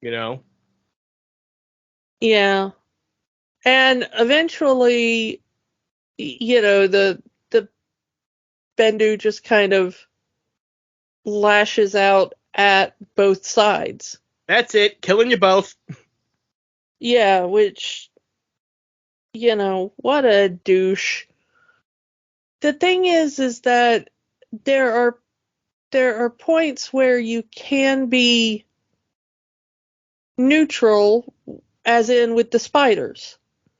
You know? Yeah. And eventually, you know, the Bendu just kind of lashes out at both sides. That's it. Killing you both. Yeah, which, you know, what a douche. The thing is that there are points where you can be neutral, as in with the spiders.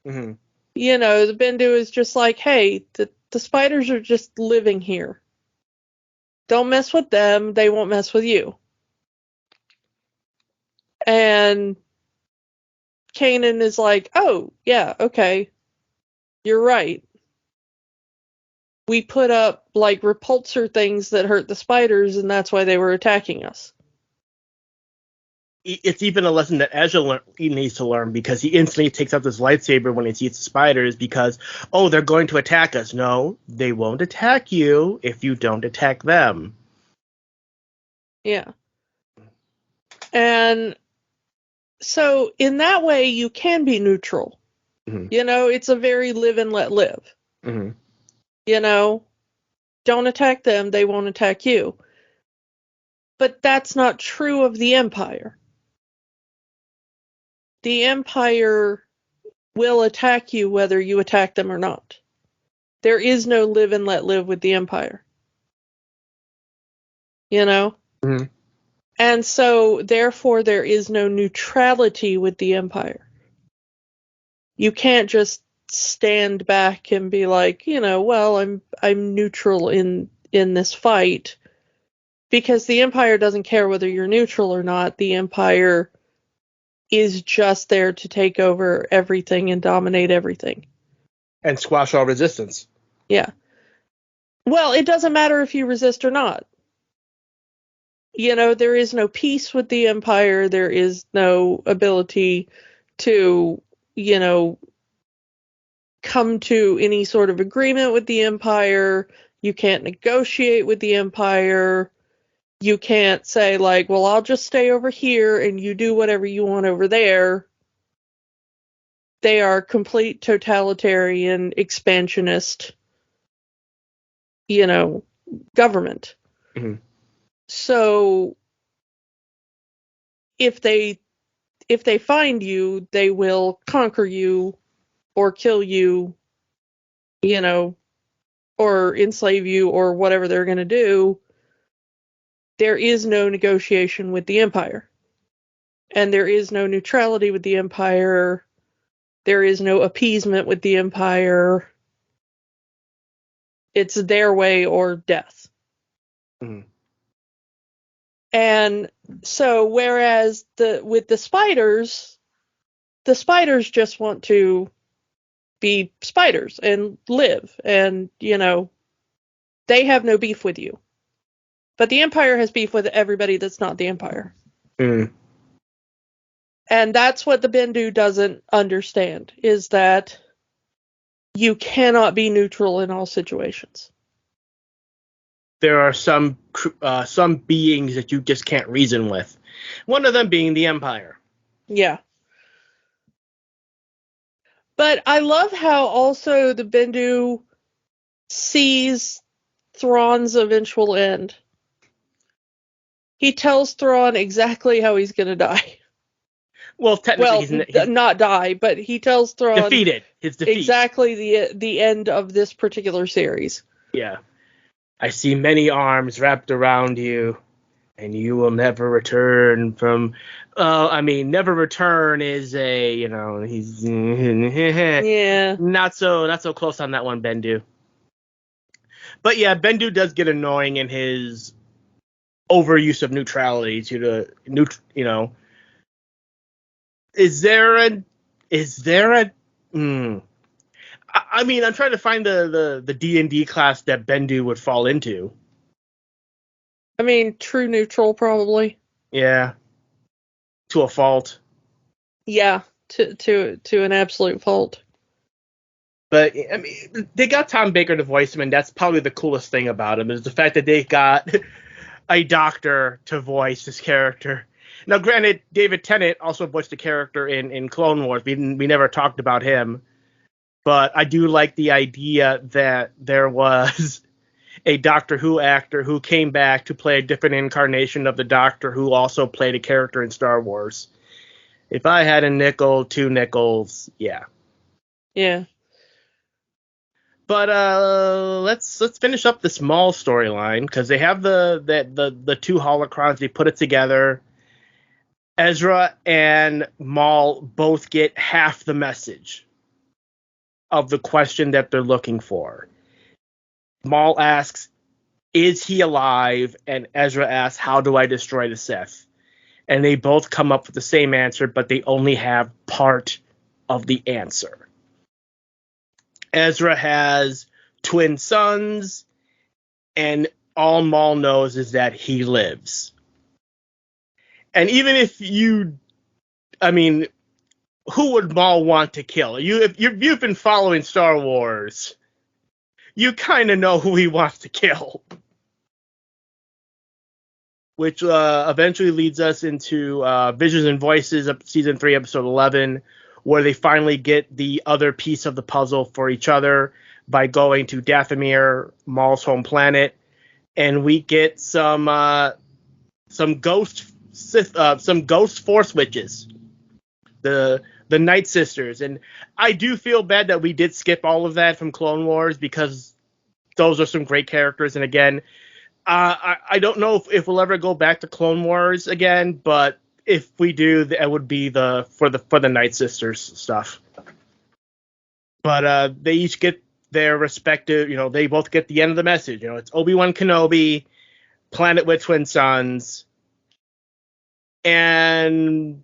Mm-hmm. You know, the Bendu is just like, hey, the spiders are just living here. Don't mess with them, they won't mess with you. And Kanan is like, oh, yeah, okay, you're right. We put up, like, repulsor things that hurt the spiders, and that's why they were attacking us. It's even a lesson that Ezra needs to learn, because he instantly takes out his lightsaber when he sees the spiders because, oh, they're going to attack us. No, they won't attack you if you don't attack them. Yeah. And so in that way, you can be neutral. Mm-hmm. You know, it's a very live and let live. Mm-hmm. You know, don't attack them, they won't attack you. But that's not true of the Empire. The Empire will attack you whether you attack them or not. There is no live and let live with the Empire. You know? Mm-hmm. And so, therefore, there is no neutrality with the Empire. You can't just stand back and be like, you know, well, I'm neutral in this fight, because the Empire doesn't care whether you're neutral or not. The Empire is just there to take over everything and dominate everything. And squash all resistance. Yeah. Well, it doesn't matter if you resist or not. You know, there is no peace with the Empire. There is no ability to, you know, come to any sort of agreement with the Empire. You can't negotiate with the Empire. You can't say, like, well, I'll just stay over here and you do whatever you want over there. They are complete totalitarian, expansionist, you know, government. Mm-hmm. So if they find you, they will conquer you or kill you, you know, or enslave you or whatever they're going to do. There is no negotiation with the Empire. And there is no neutrality with the Empire. There is no appeasement with the Empire. It's their way or death. Mm-hmm. And so, whereas with the spiders just want to be spiders and live, and, you know, they have no beef with you. But the Empire has beef with everybody that's not the Empire. Mm. And that's what the Bendu doesn't understand, is that you cannot be neutral in all situations. There are some beings that you just can't reason with. One of them being the Empire. Yeah. But I love how also the Bendu sees Thrawn's eventual end. He tells Thrawn exactly how he's going to die. Well, technically, he's not die, but he tells Thrawn defeated. His defeat. Exactly the end of this particular series. Yeah. I see many arms wrapped around you. and you will never return from. Never return is a he's Yeah. not so close on that one, Bendu. But yeah, Bendu does get annoying in his overuse of neutrality to the Is there a I'm trying to find the D&D class that Bendu would fall into. I mean, true neutral, probably. Yeah, to a fault. Yeah, to an absolute fault. But I mean, they got Tom Baker to voice him, and that's probably the coolest thing about him is the fact that they got a doctor to voice his character. Now, granted, David Tennant also voiced a character in Clone Wars. We never talked about him, but I do like the idea that there was a Doctor Who actor who came back to play a different incarnation of the Doctor who also played a character in Star Wars. If I had a nickel, 2 nickels, yeah. Yeah. But let's finish up this Maul storyline because they have the 2 holocrons. They put it together. Ezra and Maul both get half the message of the question that they're looking for. Maul asks, "Is he alive?" And Ezra asks, "How do I destroy the Sith?" And they both come up with the same answer, but they only have part of the answer. Ezra has twin sons, and all Maul knows is that he lives. And even if who would Maul want to kill? If you've been following Star Wars, you kind of know who he wants to kill. Which eventually leads us into Visions and Voices, Season 3, Episode 11, where they finally get the other piece of the puzzle for each other by going to Dathomir, Maul's home planet, and we get some ghost Force witches, the Night Sisters, and I do feel bad that we did skip all of that from Clone Wars because those are some great characters, and again, I don't know if we'll ever go back to Clone Wars again, but if we do, that would be for the Night Sisters stuff. But they each get their respective, they both get the end of the message. It's Obi-Wan Kenobi, planet with twin suns, and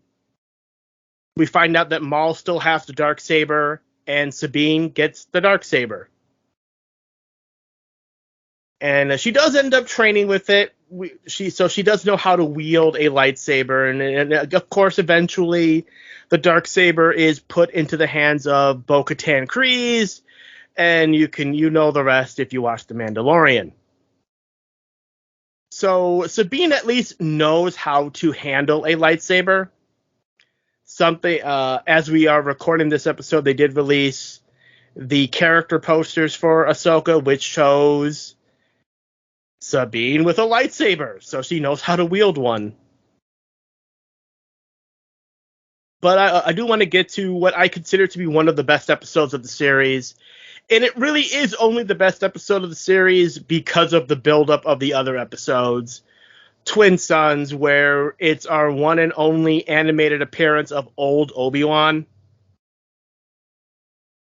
we find out that Maul still has the Darksaber, and Sabine gets the Darksaber. And she does end up training with it. She does know how to wield a lightsaber, and of course, eventually, the Darksaber is put into the hands of Bo-Katan Kryze, and you know the rest if you watch The Mandalorian. So Sabine at least knows how to handle a lightsaber. Something as we are recording this episode, they did release the character posters for Ahsoka, which shows Sabine with a lightsaber, so she knows how to wield one. But I do want to get to what I consider to be one of the best episodes of the series. And it really is only the best episode of the series because of the buildup of the other episodes. Twin Sons, where it's our one and only animated appearance of old Obi-Wan.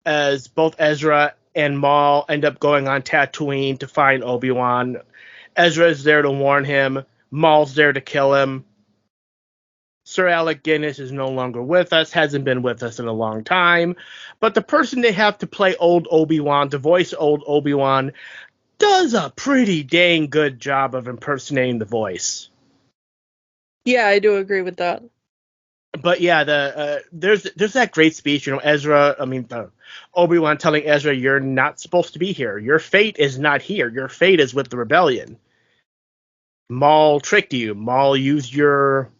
As both Ezra and Maul end up going on Tatooine to find Obi-Wan. Ezra's there to warn him. Maul's there to kill him. Sir Alec Guinness is no longer with us, hasn't been with us in a long time. But the person they have to play old Obi-Wan, to voice old Obi-Wan, does a pretty dang good job of impersonating the voice. Yeah, I do agree with that. But yeah, there's that great speech, Obi-Wan telling Ezra, "You're not supposed to be here. Your fate is not here. Your fate is with the rebellion. Maul tricked you. Maul used your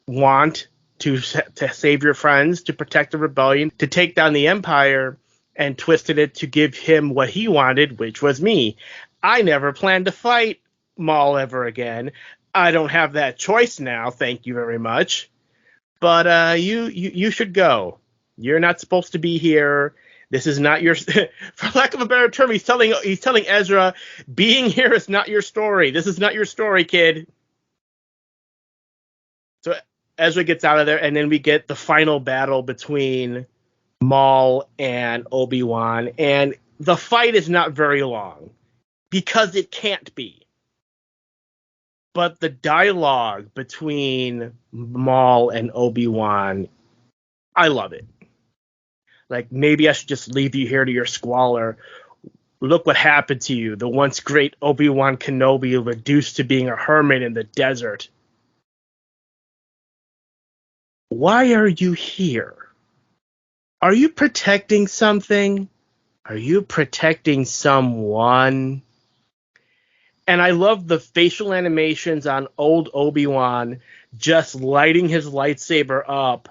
want to save your friends, to protect the rebellion, to take down the Empire, and twisted it to give him what he wanted, which was me. I never planned to fight Maul ever again. I don't have that choice now, thank you very much. But you should go. You're not supposed to be here. This is not your," for lack of a better term, he's telling Ezra, being here is not your story. This is not your story, kid. So Ezra gets out of there, and then we get the final battle between Maul and Obi-Wan, and the fight is not very long because it can't be. But the dialogue between Maul and Obi-Wan, I love it. Like, maybe I should just leave you here to your squalor. Look what happened to you. The once great Obi-Wan Kenobi reduced to being a hermit in the desert. Why are you here? Are you protecting something? Are you protecting someone? And I love the facial animations on old Obi-Wan just lighting his lightsaber up.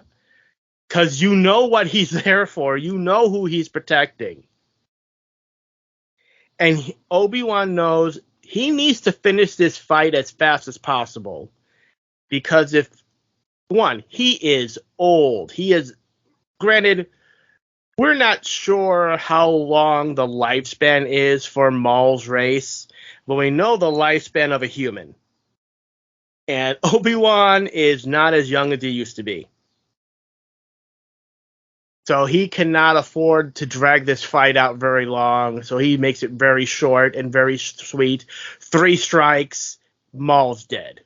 Because you know what he's there for. You know who he's protecting. And Obi-Wan knows he needs to finish this fight as fast as possible. Because if, one, he is old. He is, granted, we're not sure how long the lifespan is for Maul's race, but we know the lifespan of a human. And Obi-Wan is not as young as he used to be. So he cannot afford to drag this fight out very long. So he makes it very short and very sweet. 3 strikes, Maul's dead.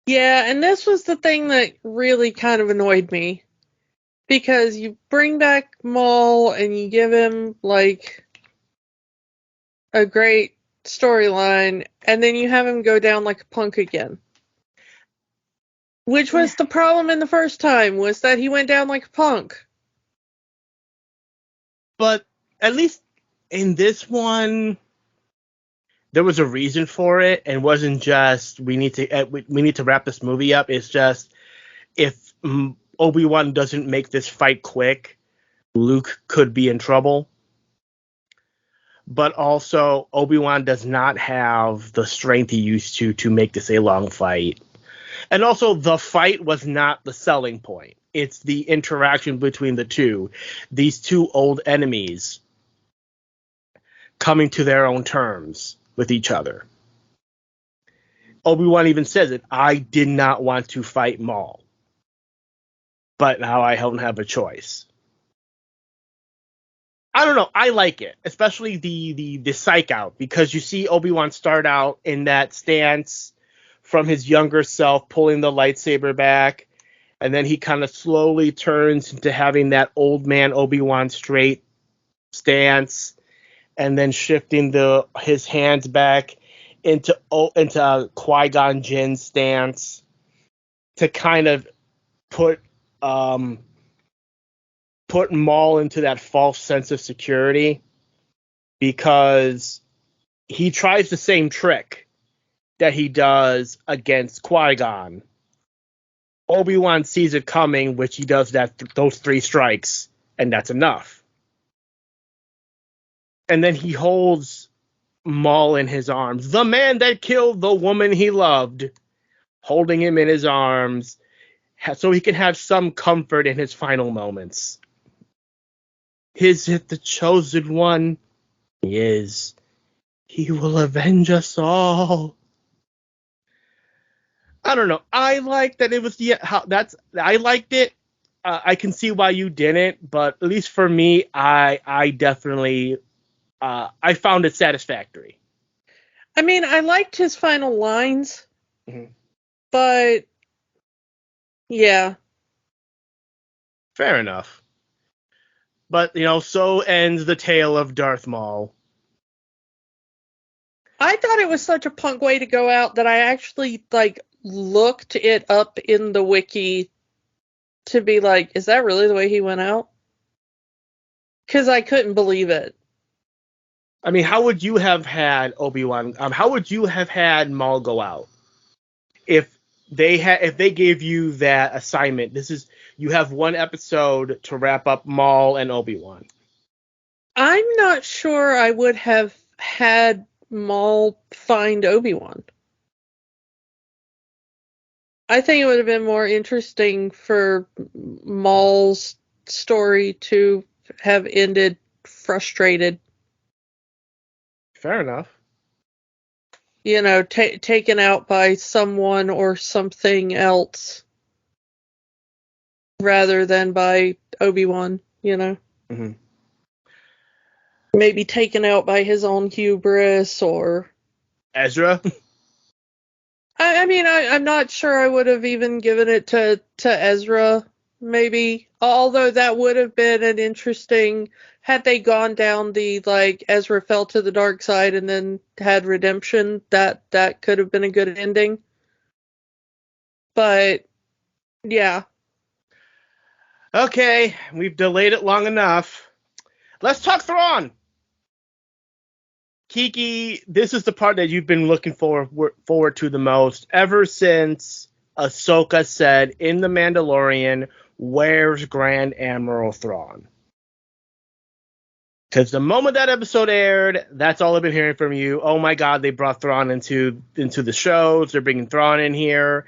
Yeah, and this was the thing that really kind of annoyed me. Because you bring back Maul and you give him, like, a great storyline, and then you have him go down like a punk again. Which was the problem in the first time, was that he went down like a punk. But at least in this one, there was a reason for it, and wasn't just we need to wrap this movie up. It's just if Obi-Wan doesn't make this fight quick, Luke could be in trouble. But also, Obi-Wan does not have the strength he used to make this a long fight. And also, the fight was not the selling point. It's the interaction between the two. These two old enemies coming to their own terms with each other. Obi-Wan even says it. I did not want to fight Maul. But now I don't have a choice. I don't know. I like it, especially the psych out, because you see Obi-Wan start out in that stance from his younger self, pulling the lightsaber back, and then he kind of slowly turns into having that old man Obi-Wan straight stance, and then shifting his hands back into Qui-Gon Jinn stance to kind of put Maul into that false sense of security, because he tries the same trick that he does against Qui-Gon. Obi-Wan sees it coming, which he does those 3 strikes, and that's enough. And then he holds Maul in his arms, the man that killed the woman he loved, holding him in his arms so he can have some comfort in his final moments. Is it the chosen one? He is. He will avenge us all. I don't know. I like that it was I liked it. I can see why you didn't, but at least for me, I definitely I found it satisfactory. I mean, I liked his final lines, but yeah. Fair enough. But, so ends the tale of Darth Maul. I thought it was such a punk way to go out that I actually, looked it up in the wiki to be like, is that really the way he went out? Because I couldn't believe it. I mean, how would you have had Obi-Wan? How would you have had Maul go out if they gave you that assignment? You have 1 episode to wrap up Maul and Obi-Wan. I'm not sure I would have had Maul find Obi-Wan. I think it would have been more interesting for Maul's story to have ended frustrated. Fair enough. taken out by someone or something else rather than by Obi-Wan, Mm-hmm. Maybe taken out by his own hubris or... Ezra? I mean, I'm not sure I would have even given it to Ezra, maybe. Although that would have been an interesting... Had they gone down the, Ezra fell to the dark side and then had redemption, that could have been a good ending. But, yeah. Okay, we've delayed it long enough. Let's talk Thrawn! Kiki, this is the part that you've been looking forward to the most ever since Ahsoka said in The Mandalorian, "Where's Grand Admiral Thrawn?" Because the moment that episode aired, that's all I've been hearing from you. Oh my God, they brought Thrawn into the shows. They're bringing Thrawn in here.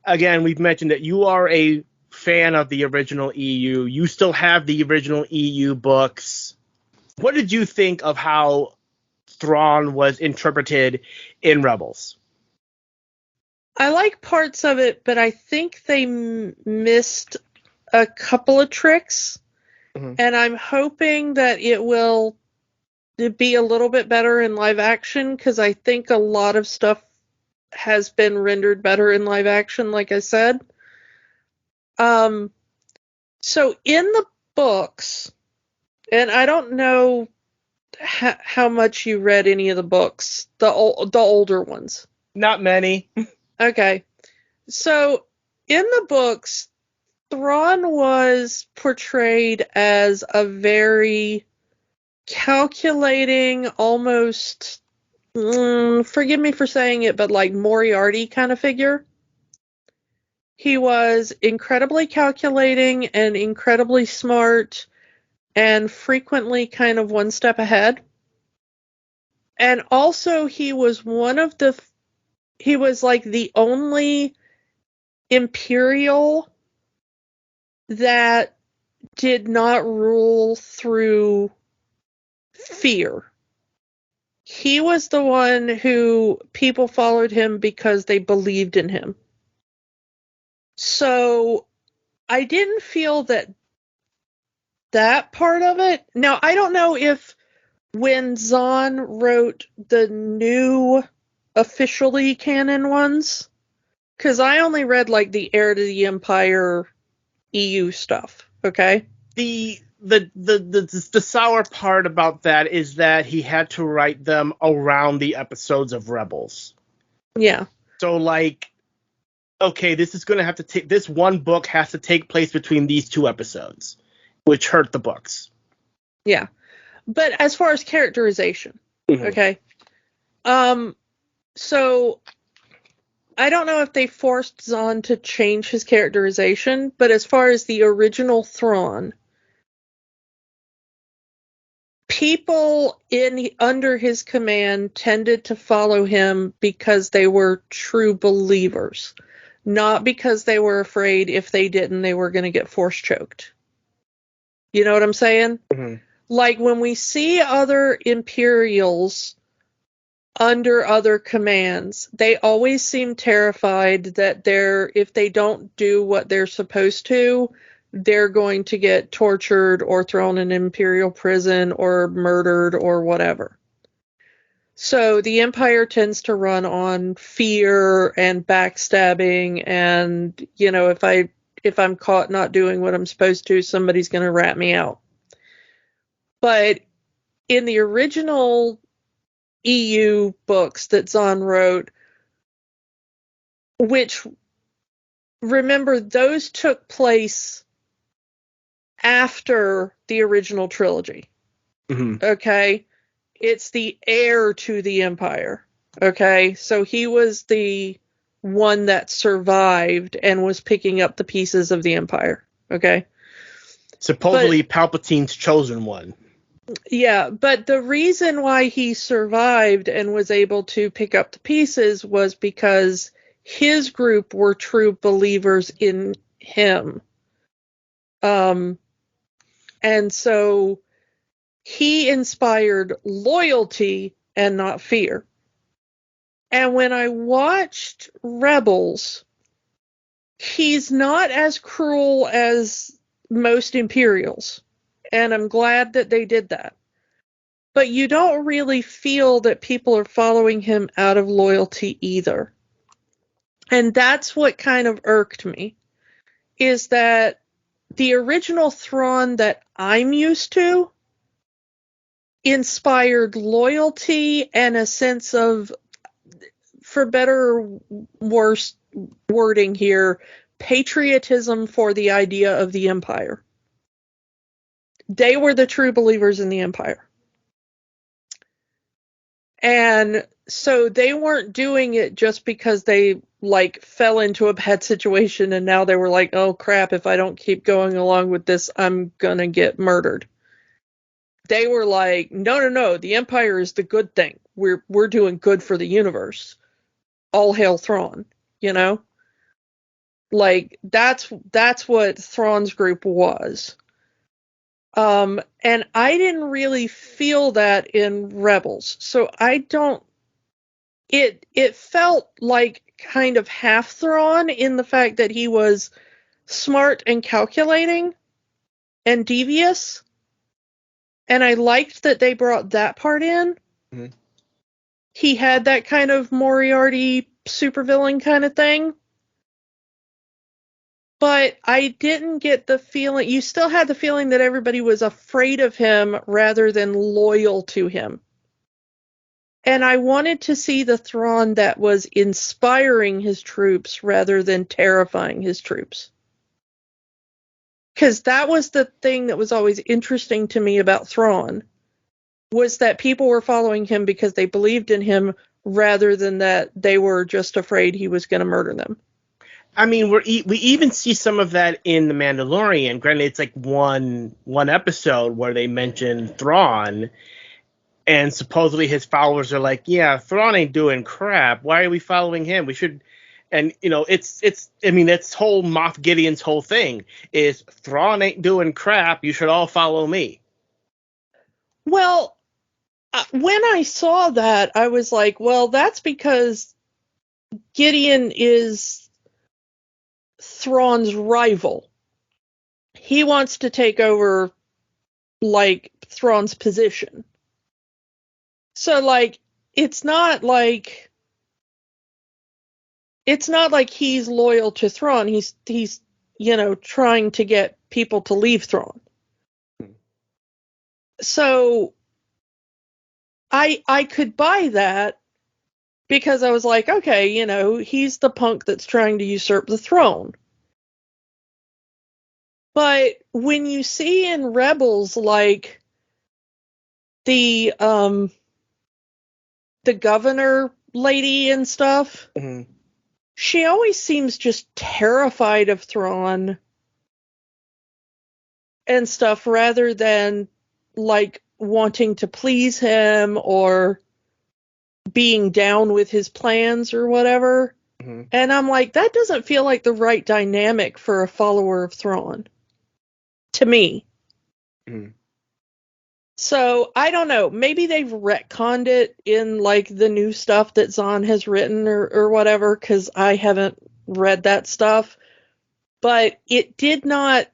Again, we've mentioned that you are a fan of the original EU. You still have the original EU books. What did you think of how Thrawn was interpreted in Rebels? I like parts of it, but I think they missed a couple of tricks. Mm-hmm. And I'm hoping that it will be a little bit better in live action, because I think a lot of stuff has been rendered better in live action, like I said. So in the books, and I don't know how much you read any of the books, the older ones. Not many. Okay. So in the books, Thrawn was portrayed as a very calculating, almost, forgive me for saying it, but like Moriarty kind of figure. He was incredibly calculating and incredibly smart and frequently kind of one step ahead. And also he was like the only Imperial that did not rule through fear. He was the one who people followed him because they believed in him. So I didn't feel that part of it. Now, I don't know if when Zahn wrote the new officially canon ones, because I only read like the Heir to the Empire EU stuff, okay? The sour part about that is that he had to write them around the episodes of Rebels. Yeah. So okay, this is going to have to take, this one book has to take place between these two episodes, which hurt the books. Yeah. But as far as characterization, mm-hmm. Okay. So I don't know if they forced Zahn to change his characterization, but as far as the original Thrawn, people under his command tended to follow him because they were true believers, not because they were afraid if they didn't, they were going to get force choked. You know what I'm saying? Mm-hmm. Like when we see other Imperials under other commands, they always seem terrified that if they don't do what they're supposed to, they're going to get tortured or thrown in Imperial prison or murdered or whatever. So the Empire tends to run on fear and backstabbing, and if I'm caught not doing what I'm supposed to, somebody's going to rat me out. But in the original EU books that Zahn wrote, which, remember, those took place after the original trilogy. Mm-hmm. Okay? It's the heir to the Empire. Okay? So he was the one that survived and was picking up the pieces of the Empire. Okay? Supposedly Palpatine's chosen one. Yeah, but the reason why he survived and was able to pick up the pieces was because his group were true believers in him. And so he inspired loyalty and not fear. And when I watched Rebels, he's not as cruel as most Imperials. And I'm glad that they did that. But you don't really feel that people are following him out of loyalty either. And that's what kind of irked me, is that the original Thrawn that I'm used to inspired loyalty and a sense of, for better or worse wording here, patriotism for the idea of the Empire. They were the true believers in the Empire. And so they weren't doing it just because they fell into a bad situation and now they were like, oh crap, if I don't keep going along with this, I'm gonna get murdered. They were like, no, the Empire is the good thing. We're doing good for the universe. All hail Thrawn, you know? That's what Thrawn's group was. And I didn't really feel that in Rebels. So it felt like kind of half Thrawn in the fact that he was smart and calculating and devious. And I liked that they brought that part in. Mm-hmm. He had that kind of Moriarty supervillain kind of thing. But I didn't get the feeling, you still had the feeling that everybody was afraid of him rather than loyal to him. And I wanted to see the Thrawn that was inspiring his troops rather than terrifying his troops. Because that was the thing that was always interesting to me about Thrawn, was that people were following him because they believed in him rather than that they were just afraid he was going to murder them. I mean, we even see some of that in The Mandalorian. Granted, it's like one episode where they mention Thrawn, and supposedly his followers are like, yeah, Thrawn ain't doing crap. Why are we following him? We should... And, you know, I mean, that's whole Moff Gideon's whole thing is Thrawn ain't doing crap. You should all follow me. Well, when I saw that, I was like, well, that's because Gideon is Thrawn's rival. He wants to take over, Thrawn's position. So, it's not like he's loyal to Thrawn. He's trying to get people to leave Thrawn. So I could buy that because I was like, okay, he's the punk that's trying to usurp the throne. But when you see in Rebels, the governor lady and stuff, mm-hmm. She always seems just terrified of Thrawn and stuff rather than wanting to please him or being down with his plans or whatever. Mm-hmm. And I'm like, that doesn't feel like the right dynamic for a follower of Thrawn. To me. Mm-hmm. So, I don't know. Maybe they've retconned it in, the new stuff that Zahn has written or whatever, because I haven't read that stuff. But it did not...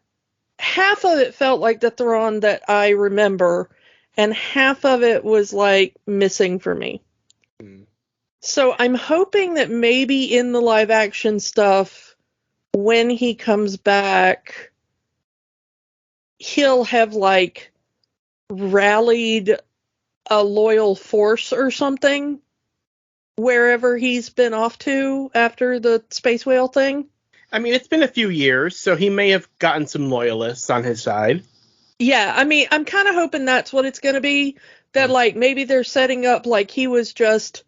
Half of it felt like the Thrawn that I remember, and half of it was, missing for me. Mm. So I'm hoping that maybe in the live-action stuff, when he comes back, he'll have, rallied a loyal force or something wherever he's been off to after the space whale thing. I mean, it's been a few years, so he may have gotten some loyalists on his side. Yeah, I mean, I'm kind of hoping that's what it's going to be. That, maybe they're setting up he was just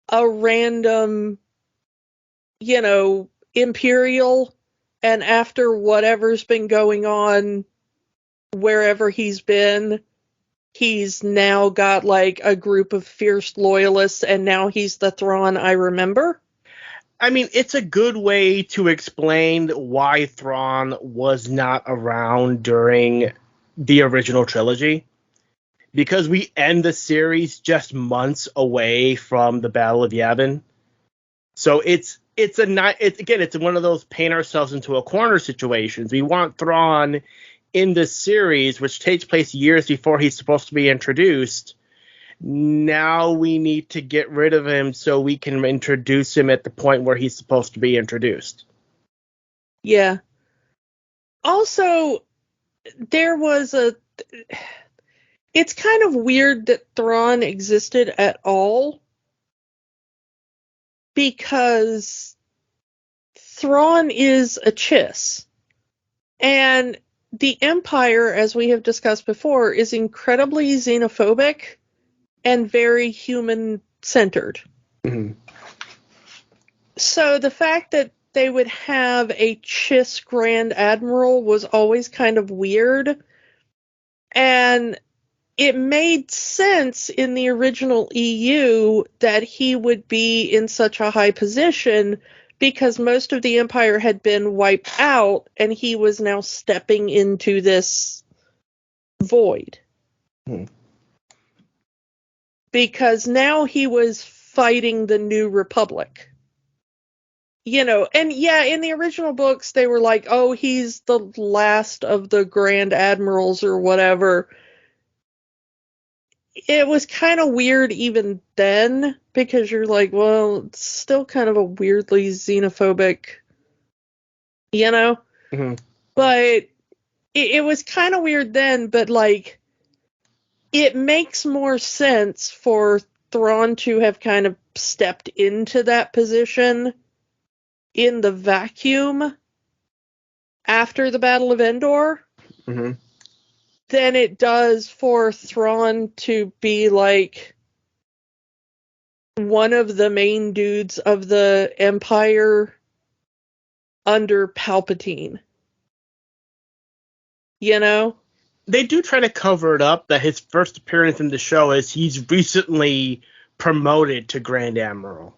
a random, Imperial, and after whatever's been going on wherever he's been, he's now got, a group of fierce loyalists, and now he's the Thrawn I remember. I mean, it's a good way to explain why Thrawn was not around during the original trilogy. because we end the series just months away from the Battle of Yavin. So it's one of those paint ourselves into a corner situations. We want Thrawn in this series, which takes place years before he's supposed to be introduced. Now we need to get rid of him so we can introduce him at the point where he's supposed to be introduced. Yeah. Also, it's kind of weird that Thrawn existed at all, because Thrawn is a Chiss. And the Empire, as we have discussed before, is incredibly xenophobic and very human-centered. Mm-hmm. So the fact that they would have a Chiss Grand Admiral was always kind of weird. And it made sense in the original EU that he would be in such a high position, because most of the Empire had been wiped out and he was now stepping into this void. Because now he was fighting the New Republic. And yeah, in the original books, they were like, oh, he's the last of the Grand Admirals or whatever. It was kind of weird even then, because you're like, well, it's still kind of a weirdly xenophobic, Mm-hmm. But it was kind of weird then, but like, it makes more sense for Thrawn to have kind of stepped into that position in the vacuum after the Battle of Endor. Mm-hmm. Than it does for Thrawn to be like one of the main dudes of the Empire under Palpatine. They do try to cover it up that his first appearance in the show is he's recently promoted to Grand Admiral.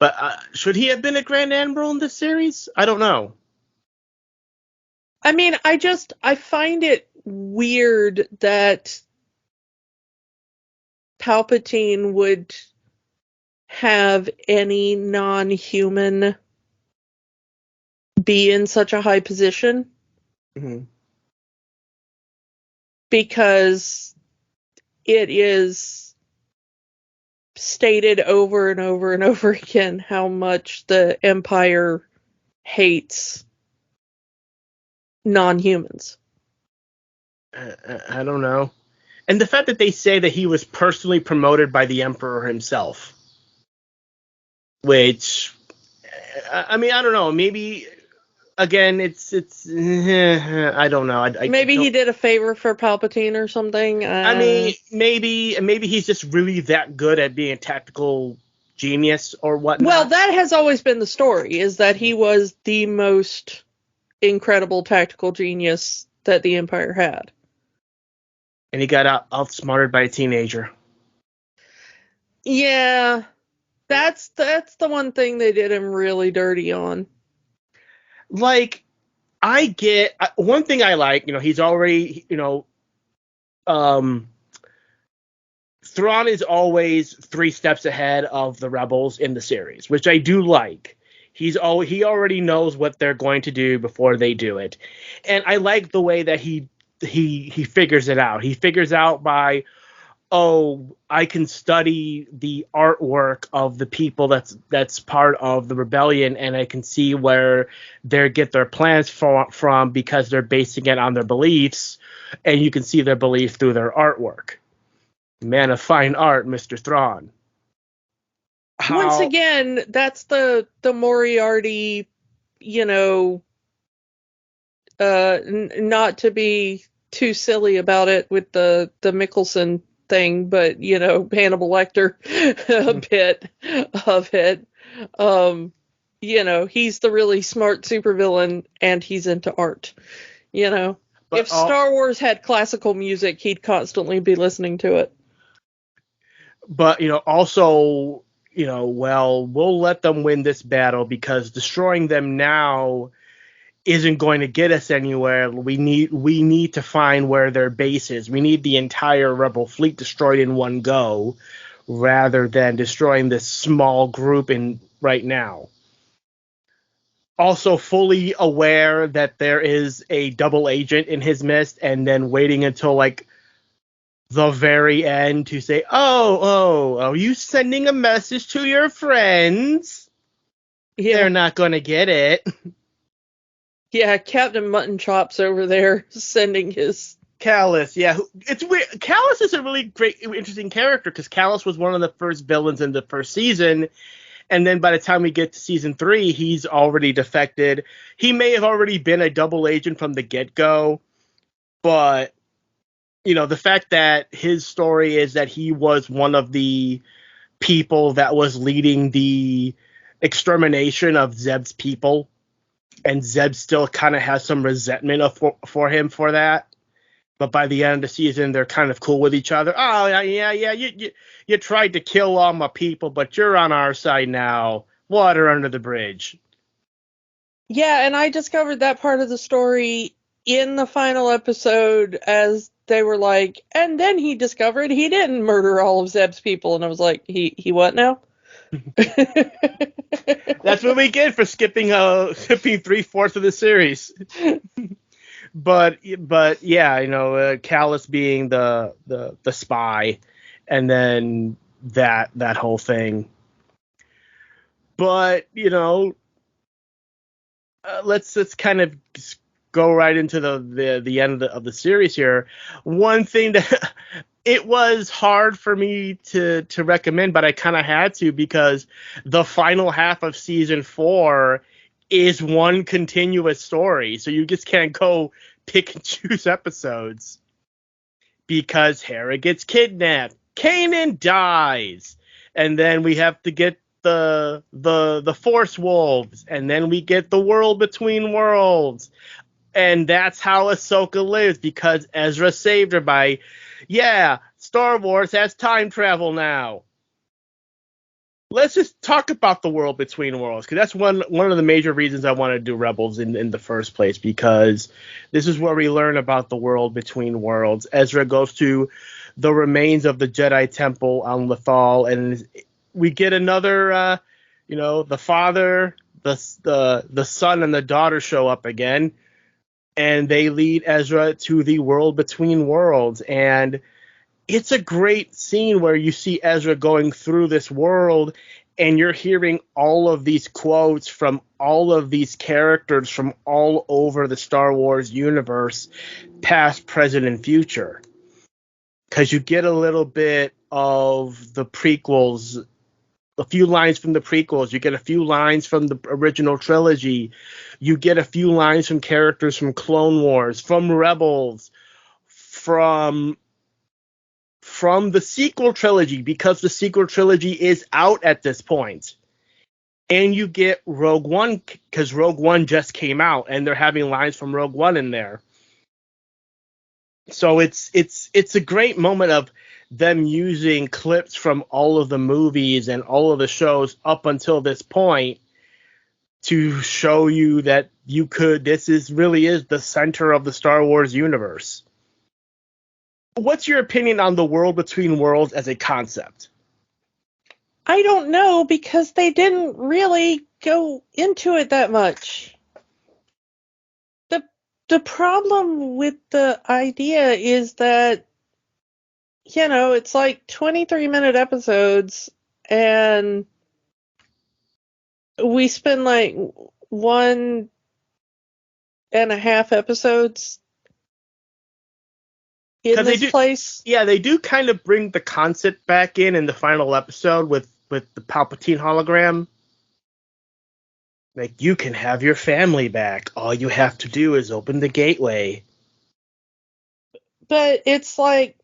But should he have been a Grand Admiral in this series? I don't know. I mean, I find it weird that Palpatine would have any non-human be in such a high position. Mm-hmm. Because it is stated over and over and over again how much the Empire hates non-humans. I don't know. And the fact that they say that he was personally promoted by the Emperor himself, which, I mean, I don't know. Maybe, again, it's I don't know. Maybe he did a favor for Palpatine or something. I mean, maybe he's just really that good at being a tactical genius or whatnot. Well, that has always been the story, is that he was the most incredible tactical genius that the Empire had. And he got outsmarted by a teenager. Yeah, that's the one thing they did him really dirty on. Like, I get one thing I like. He's already, Thrawn is always 3 steps ahead of the rebels in the series, which I do like. He already knows what they're going to do before they do it, and I like the way that he figures it out. He figures out by, I can study the artwork of the people that's part of the rebellion, and I can see where they get their plans from because they're basing it on their beliefs, and you can see their beliefs through their artwork. Man of fine art, Mr. Thrawn. Once again, that's the Moriarty, not to be too silly about it with the Mickelson thing, but Hannibal Lecter, a bit of it. He's the really smart supervillain, and he's into art. But if Star Wars had classical music, he'd constantly be listening to it. But also, we'll let them win this battle, because destroying them now isn't going to get us anywhere. We need to find where their base is. We need the entire Rebel fleet destroyed in one go, rather than destroying this small group in right now. Also fully aware that there is a double agent in his midst, and then waiting until like the very end to say, oh, are you sending a message to your friends? Yeah. They're not going to get it. Yeah, Captain Mutton Chops over there sending his... Callus, yeah. It's weird. Callus is a really great, interesting character, because Callus was one of the first villains in the first season, and then by the time we get to season 3, he's already defected. He may have already been a double agent from the get-go, but, you know, the fact that his story is that he was one of the people that was leading the extermination of Zeb's people, and Zeb still kind of has some resentment for him for that. But by the end of the season, they're kind of cool with each other. Oh, yeah, you tried to kill all my people, but you're on our side now. Water under the bridge. Yeah, and I discovered that part of the story in the final episode, as they were like, and then he discovered he didn't murder all of Zeb's people, and I was like, he what now? That's what we get for skipping 3/4 of the series. But yeah, you know, Callus being the spy, and then that whole thing. But you know, let's kind of go right into the end of the series here. One thing that it was hard for me to recommend, but I kind of had to, because the final half of season 4 is one continuous story. So you just can't go pick and choose episodes, because Hera gets kidnapped, Kanan dies, and then we have to get the Force Wolves, and then we get the World Between Worlds. And that's how Ahsoka lives, because Ezra saved her by, yeah, Star Wars has time travel now. Let's just talk about the World Between Worlds, because that's one of the major reasons I want to do Rebels in the first place, because this is where we learn about the World Between Worlds. Ezra goes to the remains of the Jedi Temple on Lothal, and we get another, the father, the son, and the daughter show up again, and they lead Ezra to the World Between Worlds. And it's a great scene where you see Ezra going through this world, and you're hearing all of these quotes from all of these characters from all over the Star Wars universe, past, present, and future. Because you get a little bit of the prequels, a few lines from the prequels, you get a few lines from the original trilogy, you get a few lines from characters from Clone Wars, from Rebels, from the sequel trilogy, because the sequel trilogy is out at this point. And you get Rogue One, because Rogue One just came out, and they're having lines from Rogue One in there. So it's a great moment of them using clips from all of the movies and all of the shows up until this point to show you that really is the center of the Star Wars universe. What's your opinion on the World Between Worlds as a concept? I don't know, because they didn't really go into it that much. The problem with the idea is that, it's like 23-minute episodes, and we spend like 1.5 episodes in this place. Yeah, they do kind of bring the concept back in the final episode with the Palpatine hologram. Like, you can have your family back. All you have to do is open the gateway. But it's like,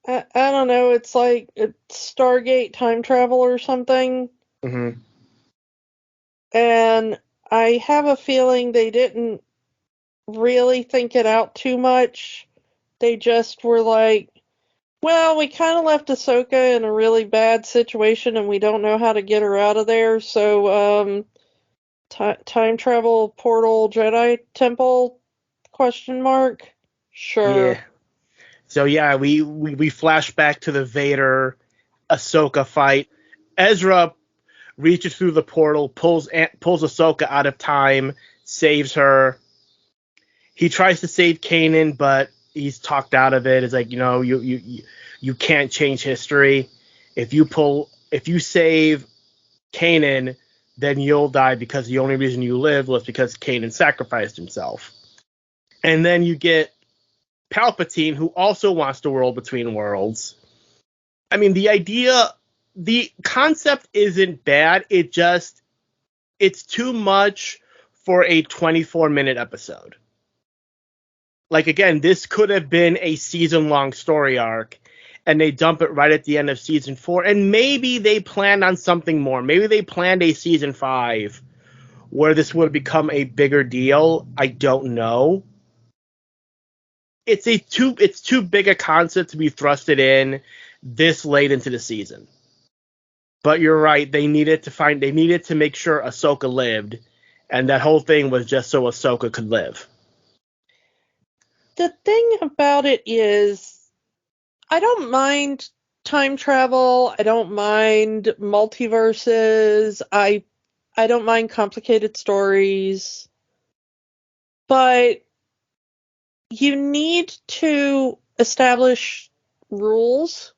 I don't know, it's like a Stargate time travel or something. Mm-hmm. And I have a feeling they didn't really think it out too much. They just were like, well, we kind of left Ahsoka in a really bad situation, and we don't know how to get her out of there, so Time travel portal Jedi temple? Question mark. Sure. Yeah. So yeah, we flash back to the Vader Ahsoka fight. Ezra reaches through the portal, pulls Ahsoka out of time, saves her. He tries to save Kanan, but he's talked out of it. It's like, you can't change history. If you save Kanan, then you'll die because the only reason you lived was because Kanan sacrificed himself. And then you get Palpatine, who also wants the world between worlds. I mean, the concept isn't bad. It's too much for a 24-minute episode. Like, again, this could have been a season-long story arc, and they dump it right at the end of season 4, and maybe they planned on something more. Maybe they planned a season 5 where this would become a bigger deal. I don't know. It's too big a concept to be thrusted in this late into the season. But you're right, they needed to make sure Ahsoka lived, and that whole thing was just so Ahsoka could live. The thing about it is, I don't mind time travel. I don't mind multiverses. I don't mind complicated stories. But you need to establish rules,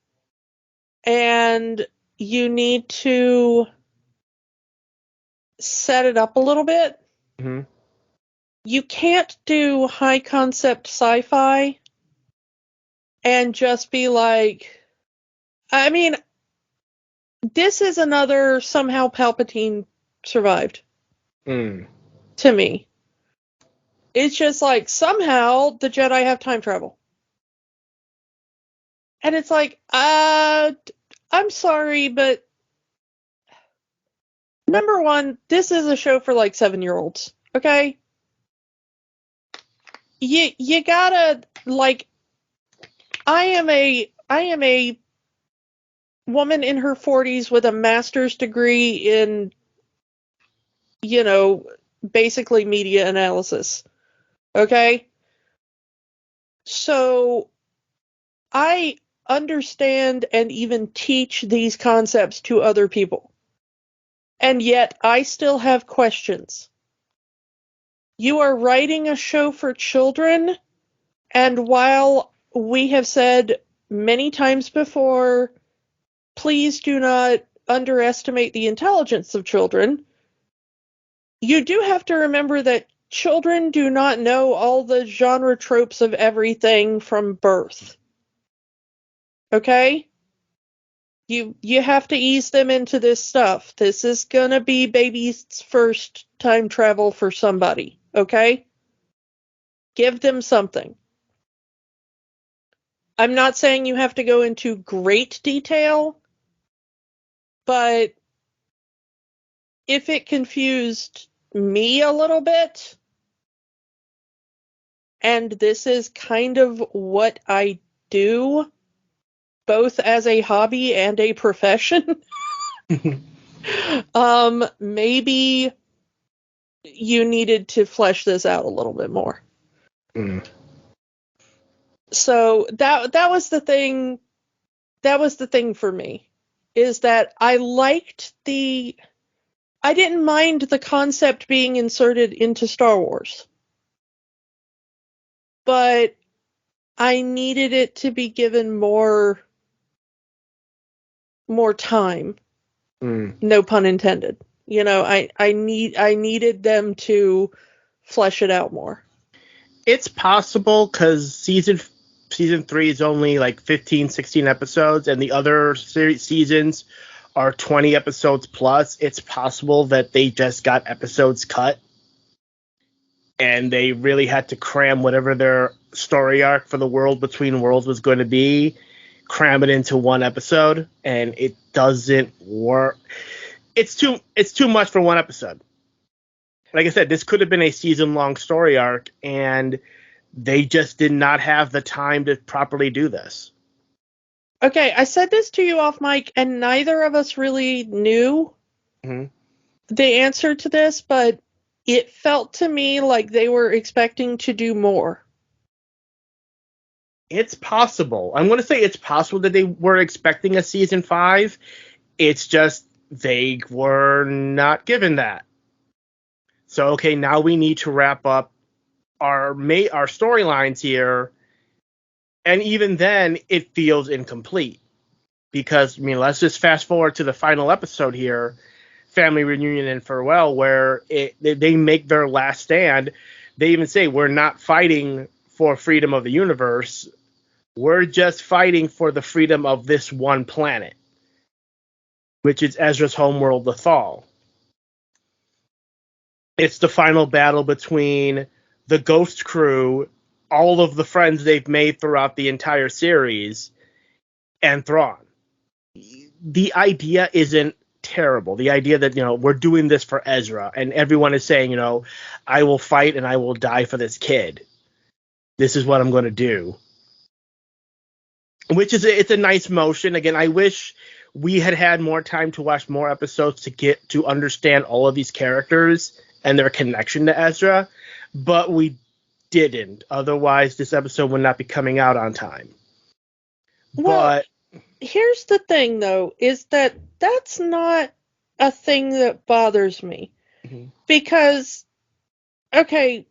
and you need to set it up a little bit. Mm-hmm. You can't do high concept sci-fi and just be like, I mean, this is another somehow Palpatine survived to me. It's just like somehow the Jedi have time travel. And it's like, I'm sorry, but number one, this is a show for like 7-year-olds, okay? You gotta, like, I am a woman in her 40s with a master's degree in, basically media analysis. Okay? So I understand and even teach these concepts to other people. And yet I still have questions. You are writing a show for children, and while we have said many times before, please do not underestimate the intelligence of children, you do have to remember that children do not know all the genre tropes of everything from birth. Okay? You have to ease them into this stuff. This is gonna be baby's first time travel for somebody, okay? Give them something. I'm not saying you have to go into great detail, but if it confused me a little bit, and this is kind of what I do, both as a hobby and a profession, maybe you needed to flesh this out a little bit more. So that was the thing. That was the thing for me, is that I didn't mind the concept being inserted into Star Wars, but I needed it to be given more time. No pun intended. I needed them to flesh it out more. It's possible because season 3 is only like 15, 16 episodes, and the other seasons are 20 episodes plus. It's possible that they just got episodes cut, and they really had to cram whatever their story arc for the world between worlds was going to be, cram it into one episode, and it doesn't work. It's too much for one episode. Like I said, this could have been a season-long story arc, and they just did not have the time to properly do this. Okay, I said this to you off mic, and neither of us really knew the answer to this, but it felt to me like they were expecting to do more. It's possible. I'm going to say it's possible that they were expecting a season 5. It's just they were not given that. So, okay, now we need to wrap up our storylines here. And even then, it feels incomplete. Because, I mean, let's just fast forward to the final episode here, Family Reunion and Farewell, where they make their last stand. They even say, we're not fighting for freedom of the universe. We're just fighting for the freedom of this one planet, which is Ezra's homeworld, Lothal. It's the final battle between the Ghost Crew, all of the friends they've made throughout the entire series, and Thrawn. The idea isn't terrible. The idea that, we're doing this for Ezra, and everyone is saying, I will fight and I will die for this kid. This is what I'm going to do. Which is, it's a nice motion. Again, I wish we had more time to watch more episodes to get to understand all of these characters and their connection to Ezra, but we didn't. Otherwise, this episode would not be coming out on time. Well, here's the thing, though, is that that's not a thing that bothers me. Mm-hmm. Because, okay,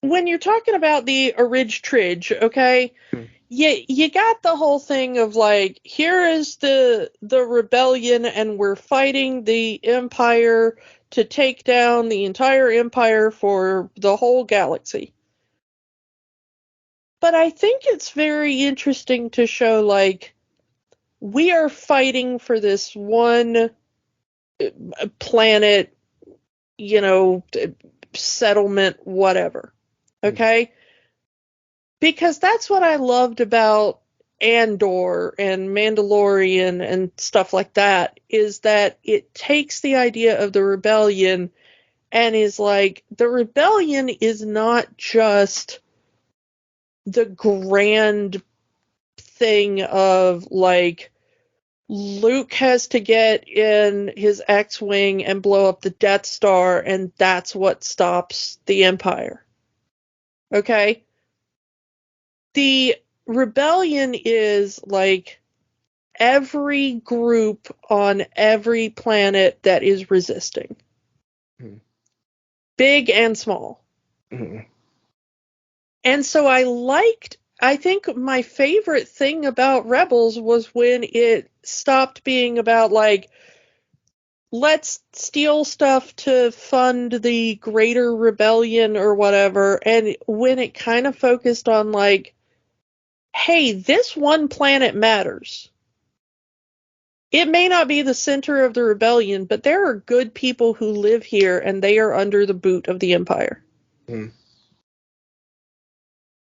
when you're talking about the Tridge, okay, mm-hmm. you got the whole thing of, like, here is the rebellion, and we're fighting the Empire to take down the entire Empire for the whole galaxy. But I think it's very interesting to show, like, we are fighting for this one planet, settlement, whatever. Okay? Because that's what I loved about Andor and Mandalorian and stuff like that, is that it takes the idea of the rebellion and is like, the rebellion is not just the grand thing of, like, Luke has to get in his X-Wing and blow up the Death Star, and that's what stops the Empire. Okay? The rebellion is, like, every group on every planet that is resisting. Mm-hmm. Big and small. Mm-hmm. And so I think my favorite thing about Rebels was when it stopped being about, like, let's steal stuff to fund the greater rebellion or whatever, and when it kind of focused on, like, hey, this one planet matters. It may not be the center of the rebellion, but there are good people who live here, and they are under the boot of the Empire. Mm.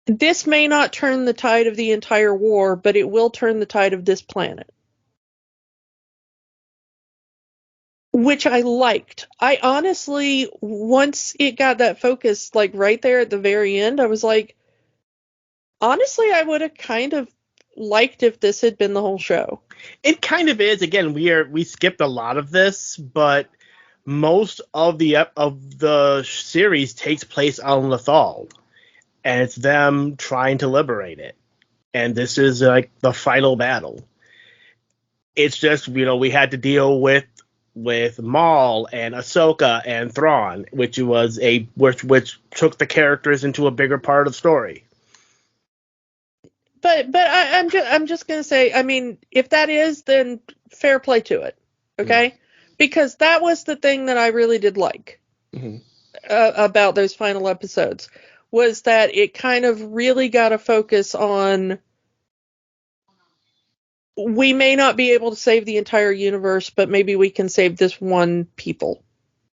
This may not turn the tide of the entire war, but it will turn the tide of this planet. Which I liked. I honestly, once it got that focus, like, right there at the very end, I was like, honestly, I would have kind of liked if this had been the whole show. It kind of is. Again, we skipped a lot of this, but most of the series takes place on Lothal. And it's them trying to liberate it. And this is, like, the final battle. It's just, we had to deal with Maul and Ahsoka and Thrawn, which took the characters into a bigger part of the story. But I'm just gonna say, I mean, if that is, then fair play to it, okay? Mm-hmm. Because that was the thing that I really did like about those final episodes. Was that it kind of really got a focus on, we may not be able to save the entire universe, but maybe we can save this one people.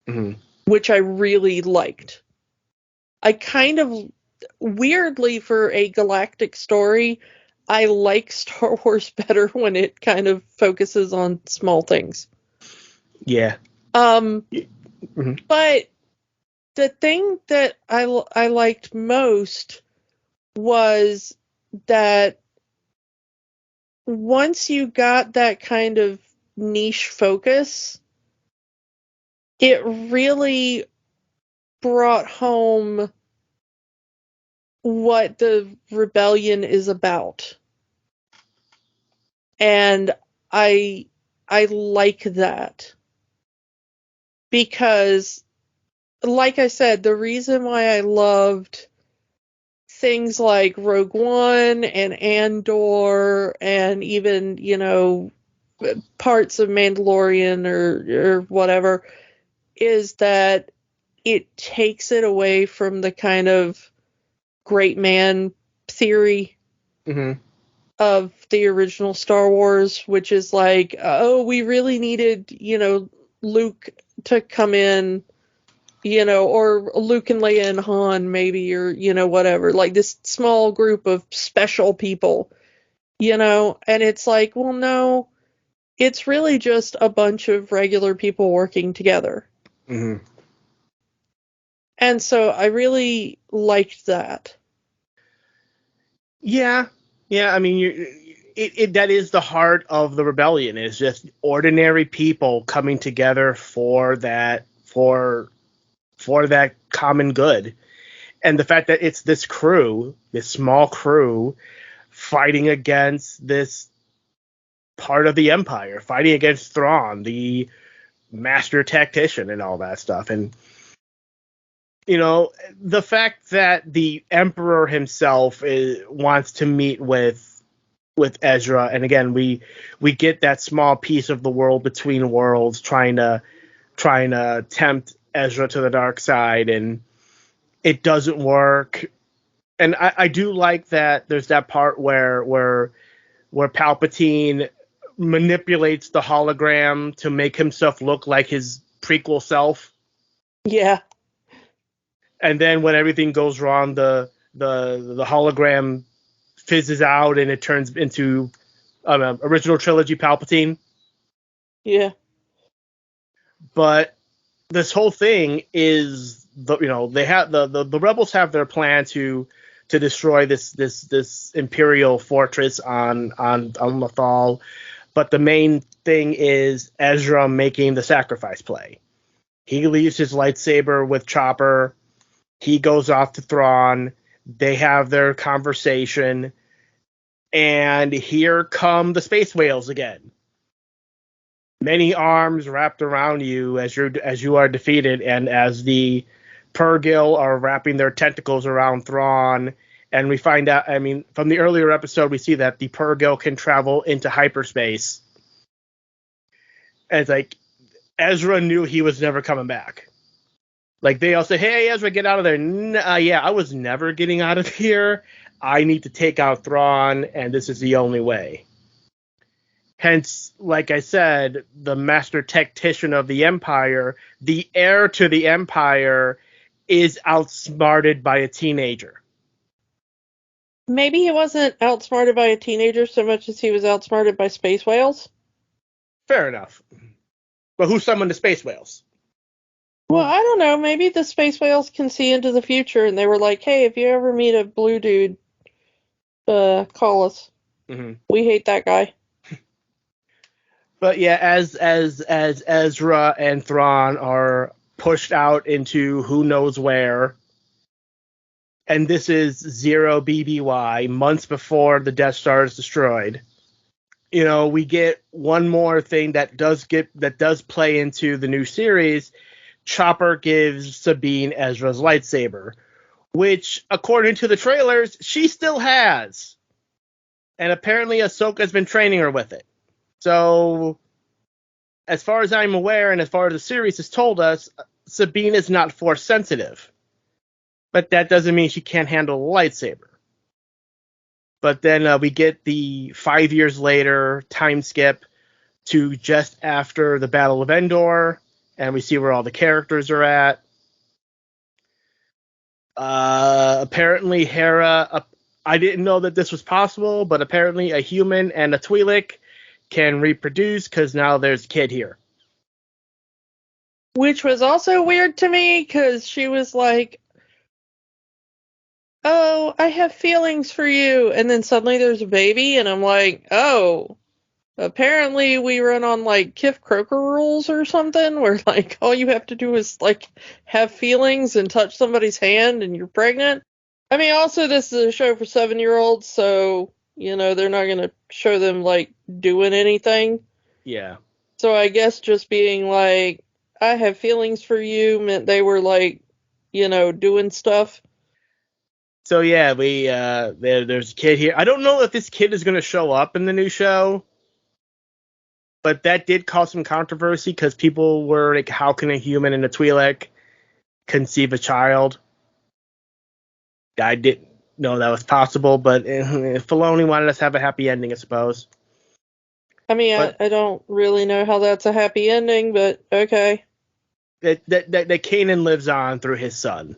Mm-hmm. Which I really liked. I kind of, weirdly, for a galactic story, I like Star Wars better when it kind of focuses on small things. Yeah. Mm-hmm. But the thing that I liked most was that once you got that kind of niche focus, it really brought home what the rebellion is about. And I like that. Because, like I said, the reason why I loved things like Rogue One and Andor and even, parts of Mandalorian or whatever is that it takes it away from the kind of great man theory of the original Star Wars, which is like, oh, we really needed, Luke to come in, or Luke and Leia and Han maybe, or, whatever, like this small group of special people, and it's like, well, no, it's really just a bunch of regular people working together. Mm-hmm. And so I really liked that. Yeah. I mean, that is the heart of the rebellion, is just ordinary people coming together for that common good. And the fact that it's this crew, this small crew, fighting against this part of the Empire, fighting against Thrawn, the master tactician, and all that stuff. And the fact that the Emperor himself wants to meet with Ezra, and again, we get that small piece of the world between worlds trying to tempt Ezra to the dark side, and it doesn't work. And I do like that there's that part where Palpatine manipulates the hologram to make himself look like his prequel self. Yeah. And then when everything goes wrong, the hologram fizzes out and it turns into original trilogy Palpatine. Yeah. But this whole thing is they have the rebels have their plan to destroy this Imperial fortress on Lothal, but the main thing is Ezra making the sacrifice play. He leaves his lightsaber with Chopper. He goes off to Thrawn. They have their conversation, and here come the space whales again. Many arms wrapped around you as you are defeated, and as the Purrgil are wrapping their tentacles around Thrawn, and we find out, I mean, from the earlier episode, we see that the Purrgil can travel into hyperspace. And it's like, Ezra knew he was never coming back. Like, they all say, hey, Ezra, get out of there. Yeah, I was never getting out of here. I need to take out Thrawn, and this is the only way. Hence, like I said, the master tactician of the Empire, the heir to the Empire, is outsmarted by a teenager. Maybe he wasn't outsmarted by a teenager so much as he was outsmarted by space whales. Fair enough. But who summoned the space whales? Well, I don't know. Maybe the space whales can see into the future, and they were like, hey, if you ever meet a blue dude, call us. Mm-hmm. We hate that guy. But yeah, as Ezra and Thrawn are pushed out into who knows where, and this is 0 BBY, months before the Death Star is destroyed, we get one more thing that does play into the new series. Chopper gives Sabine Ezra's lightsaber, which, according to the trailers, she still has. And apparently Ahsoka's been training her with it. So, as far as I'm aware, and as far as the series has told us, Sabine is not force sensitive. But that doesn't mean she can't handle a lightsaber. But then we get the 5 years later time skip to just after the Battle of Endor, and we see where all the characters are at. Apparently Hera, I didn't know that this was possible, but apparently a human and a Twi'lek can reproduce because now there's a kid here. Which was also weird to me because she was like, oh, I have feelings for you. And then suddenly there's a baby, and I'm like, oh, apparently we run on like Kif Kroker rules or something, where like all you have to do is like have feelings and touch somebody's hand and you're pregnant. I mean, also this is a show for 7-year-olds, so they're not gonna show them like doing anything. Yeah. So I guess just being like, I have feelings for you meant they were like, doing stuff. So yeah, there's a kid here. I don't know if this kid is going to show up in the new show, but that did cause some controversy because people were like, "How can a human in a Twi'lek conceive a child?" I didn't know that was possible, but Filoni wanted us to have a happy ending, I suppose. I mean, But I don't really know how that's a happy ending, but okay. that Kanan lives on through his son.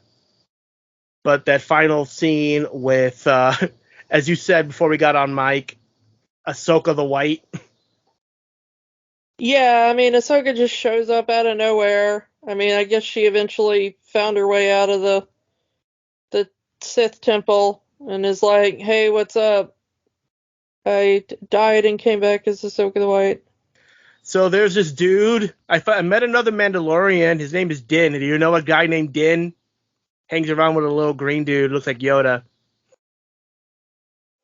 But that final scene with, as you said before we got on mic, Ahsoka the White. Yeah, I mean, Ahsoka just shows up out of nowhere. I mean, I guess she eventually found her way out of the Sith temple and is like, "Hey, what's up? I died and came back as Ahsoka the White." So there's this dude. I met another Mandalorian. His name is Din. Do you know a guy named Din? Hangs around with a little green dude. Looks like Yoda. I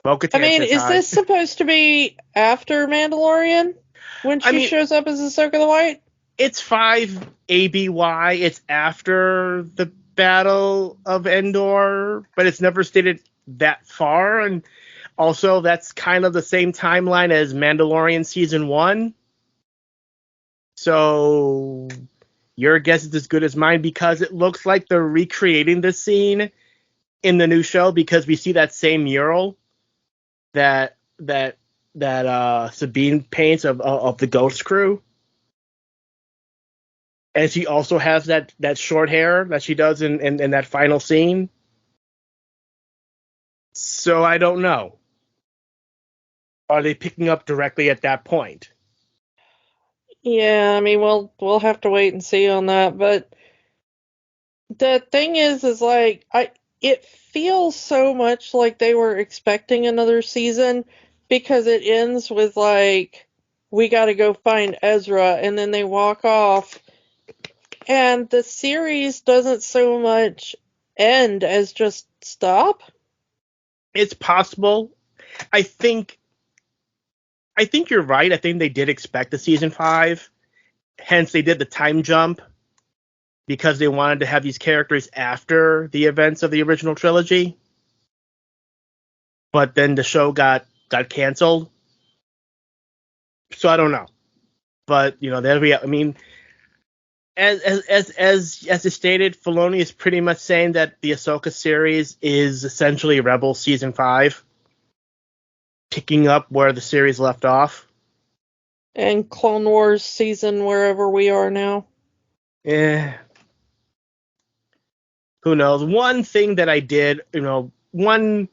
Bo-Katan mean, says is hi. this supposed to be after Mandalorian when I she mean, shows up as Ahsoka the White? it's 5 ABY. It's after the Battle of Endor, but it's never stated that far. And also, that's kind of the same timeline as Mandalorian Season 1. So your guess is as good as mine because it looks like they're recreating this scene in the new show because we see that same mural that Sabine paints of the Ghost Crew, and she also has that short hair that she does in that final scene. So I don't know. Are they picking up directly at that point? Yeah, I mean, we'll have to wait and see on that, but the thing is like it feels so much like they were expecting another season because it ends with like we got to go find Ezra and then they walk off and the series doesn't so much end as just stop. It's possible. I think I think you're right. I think they did expect a season 5. Hence, they did the time jump because they wanted to have these characters after the events of the original trilogy. But then the show got canceled. So I don't know. But there we. I mean, as is stated, Filoni is pretty much saying that the Ahsoka series is essentially Rebels season 5, picking up where the series left off. And Clone Wars season wherever we are now. Eh, who knows? One thing that I did, the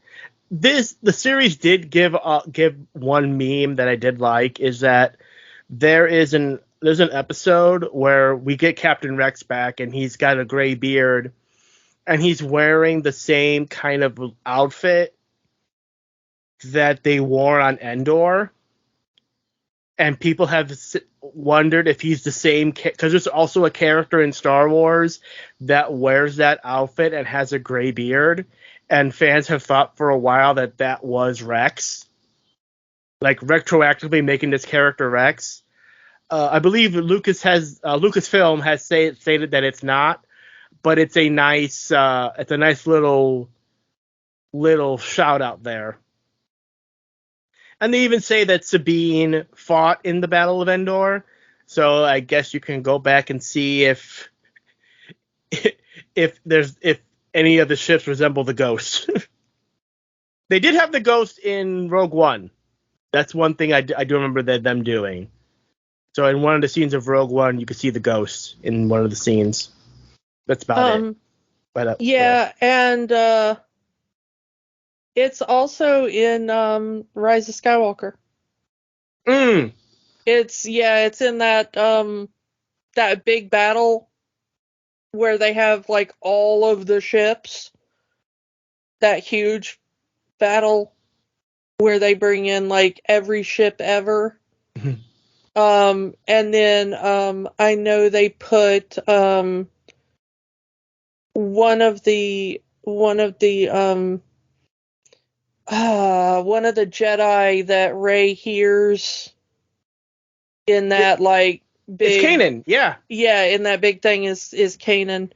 series did give one meme that I did like is that there's an episode where we get Captain Rex back and he's got a gray beard and he's wearing the same kind of outfit that they wore on Endor, and people have wondered if he's the same because there's also a character in Star Wars that wears that outfit and has a gray beard, and fans have thought for a while that was Rex, like retroactively making this character Rex. I believe Lucasfilm has stated that it's not, but it's a nice little shout out there. And they even say that Sabine fought in the Battle of Endor. So I guess you can go back and see if if any of the ships resemble the Ghost. They did have the Ghost in Rogue One. That's one thing I do remember them doing. So in one of the scenes of Rogue One, you could see the Ghost in one of the scenes. That's about it. But Yeah, and it's also in Rise of Skywalker. Mm. It's in that big battle where they have like all of the ships. That huge battle where they bring in like every ship ever. And then I know they put one of the Jedi that Rey hears in that like It's big canon, yeah. Yeah, in that big thing is canon,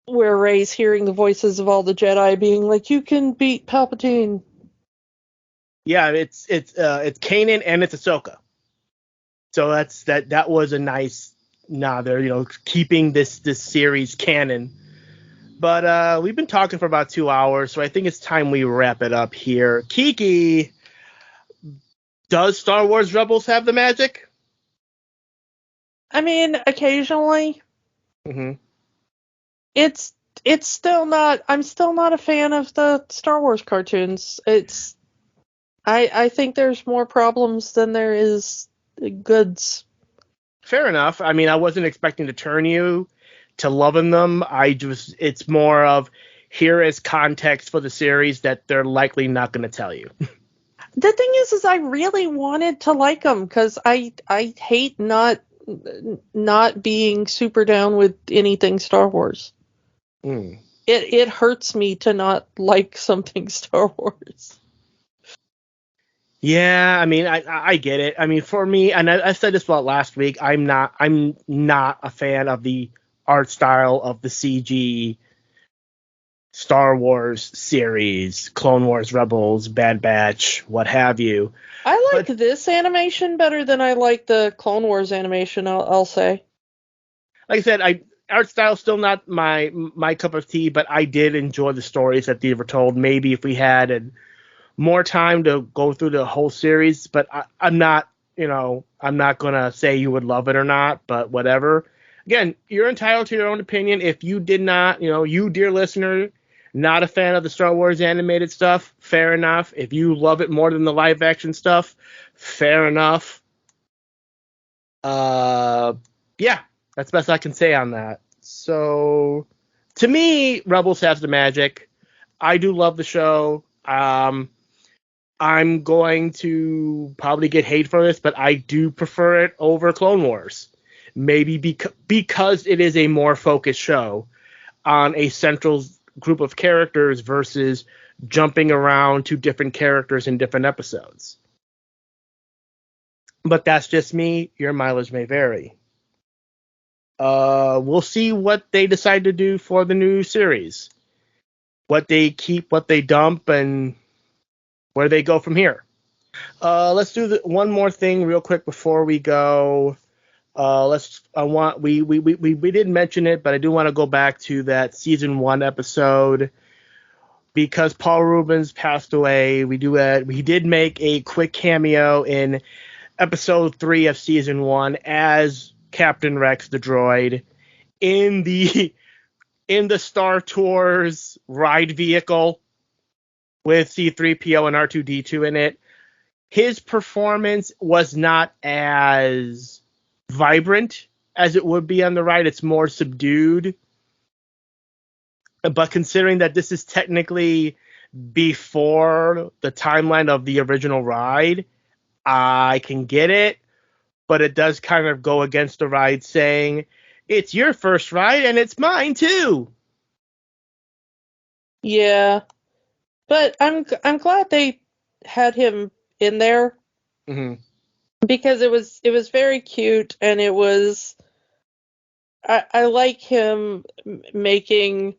where Rey's hearing the voices of all the Jedi being like, "You can beat Palpatine." Yeah, it's canon and it's Ahsoka. So that was a nice nod there, keeping this series canon. But we've been talking for about 2 hours, so I think it's time we wrap it up here. Kiki, does Star Wars Rebels have the magic? I mean, occasionally. Mm-hmm. It's still not. I'm still not a fan of the Star Wars cartoons. I think there's more problems than there is goods. Fair enough. I mean, I wasn't expecting to turn you to loving them. It's more of here is context for the series that they're likely not going to tell you. The thing is I really wanted to like them because I hate not being super down with anything Star Wars. Mm. It hurts me to not like something Star Wars. Yeah, I mean, I get it. I mean, for me, and I said this about last week, I'm not a fan of the art style of the CG Star Wars series, Clone Wars, Rebels, Bad Batch, what have you. I like this animation better than I like the Clone Wars animation, I'll say. Like I said, art style still not my cup of tea, but I did enjoy the stories that they were told. Maybe if we had more time to go through the whole series, but I'm not gonna say you would love it or not, but whatever. Again, you're entitled to your own opinion. If you did not, you dear listener, not a fan of the Star Wars animated stuff, fair enough. If you love it more than the live action stuff, fair enough. Yeah, that's the best I can say on that. So, to me, Rebels has the magic. I do love the show. I'm going to probably get hate for this, but I do prefer it over Clone Wars. Maybe because it is a more focused show on a central group of characters versus jumping around to different characters in different episodes. But that's just me. Your mileage may vary. We'll see what they decide to do for the new series. What they keep, what they dump, and where they go from here. Let's do one more thing real quick before we go. We didn't mention it, but I do want to go back to that season 1 episode because Paul Rubens passed away. We did make a quick cameo in episode 3 of season 1 as Captain Rex the droid in the Star Tours ride vehicle with C-3PO and R2-D2 in it. His performance was not as vibrant as it would be on the ride. It's more subdued. But considering that this is technically before the timeline of the original ride, I can get it. But it does kind of go against the ride saying, it's your first ride and it's mine too. Yeah. But I'm glad they had him in there. Mm-hmm. Because it was very cute, and it was I like him making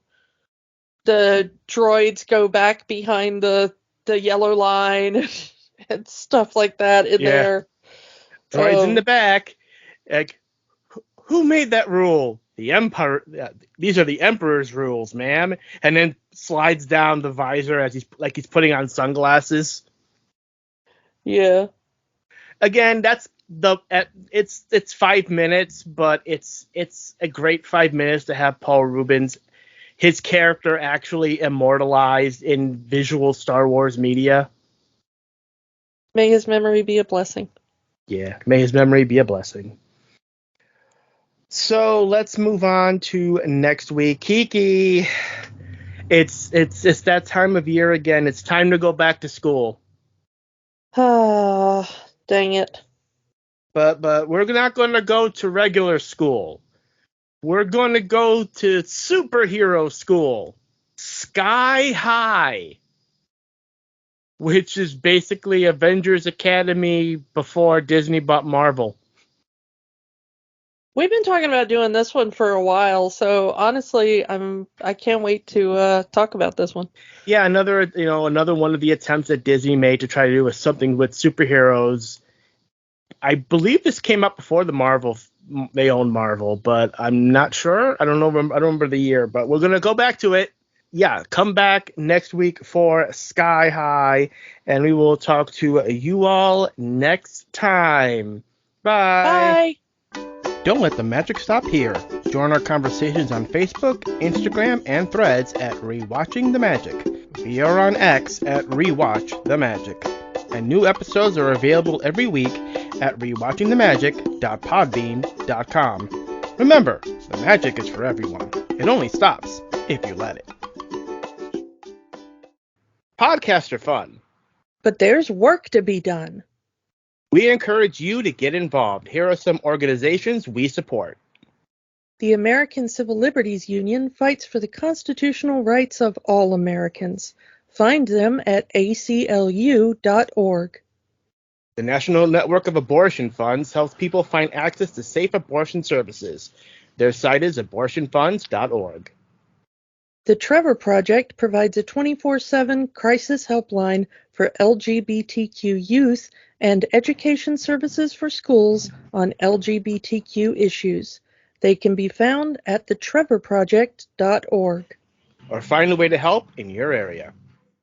the droids go back behind the yellow line and stuff like that in there. Droids in the back. Like, who made that rule? The Empire. These are the Emperor's rules, ma'am. And then slides down the visor as he's putting on sunglasses. Yeah. Again, it's 5 minutes, but it's a great 5 minutes to have Paul Rubens, his character actually immortalized in visual Star Wars media. May his memory be a blessing. Yeah, may his memory be a blessing. So let's move on to next week. Kiki, it's that time of year again. It's time to go back to school. Dang it. But we're not going to go to regular school. We're going to go to superhero school, Sky High, which is basically Avengers Academy before Disney bought Marvel. We've been talking about doing this one for a while, so honestly, I can't wait to talk about this one. Yeah, another one of the attempts that Disney made to try to do something with superheroes. I believe this came up before the Marvel. They own Marvel, but I'm not sure. I don't know. I don't remember the year, but we're gonna go back to it. Yeah, come back next week for Sky High, and we will talk to you all next time. Bye. Don't let the magic stop here. Join our conversations on Facebook, Instagram, and Threads at Rewatching the Magic. We are on X at Rewatch the Magic. And new episodes are available every week at rewatchingthemagic.podbean.com. Remember, the magic is for everyone. It only stops if you let it. Podcasts are fun, but there's work to be done. We encourage you to get involved. Here are some organizations we support. The American Civil Liberties Union fights for the constitutional rights of all Americans. Find them at aclu.org. The National Network of Abortion Funds helps people find access to safe abortion services. Their site is abortionfunds.org. The Trevor Project provides a 24/7 crisis helpline for LGBTQ youth and education services for schools on LGBTQ issues. They can be found at thetrevorproject.org. Or find a way to help in your area.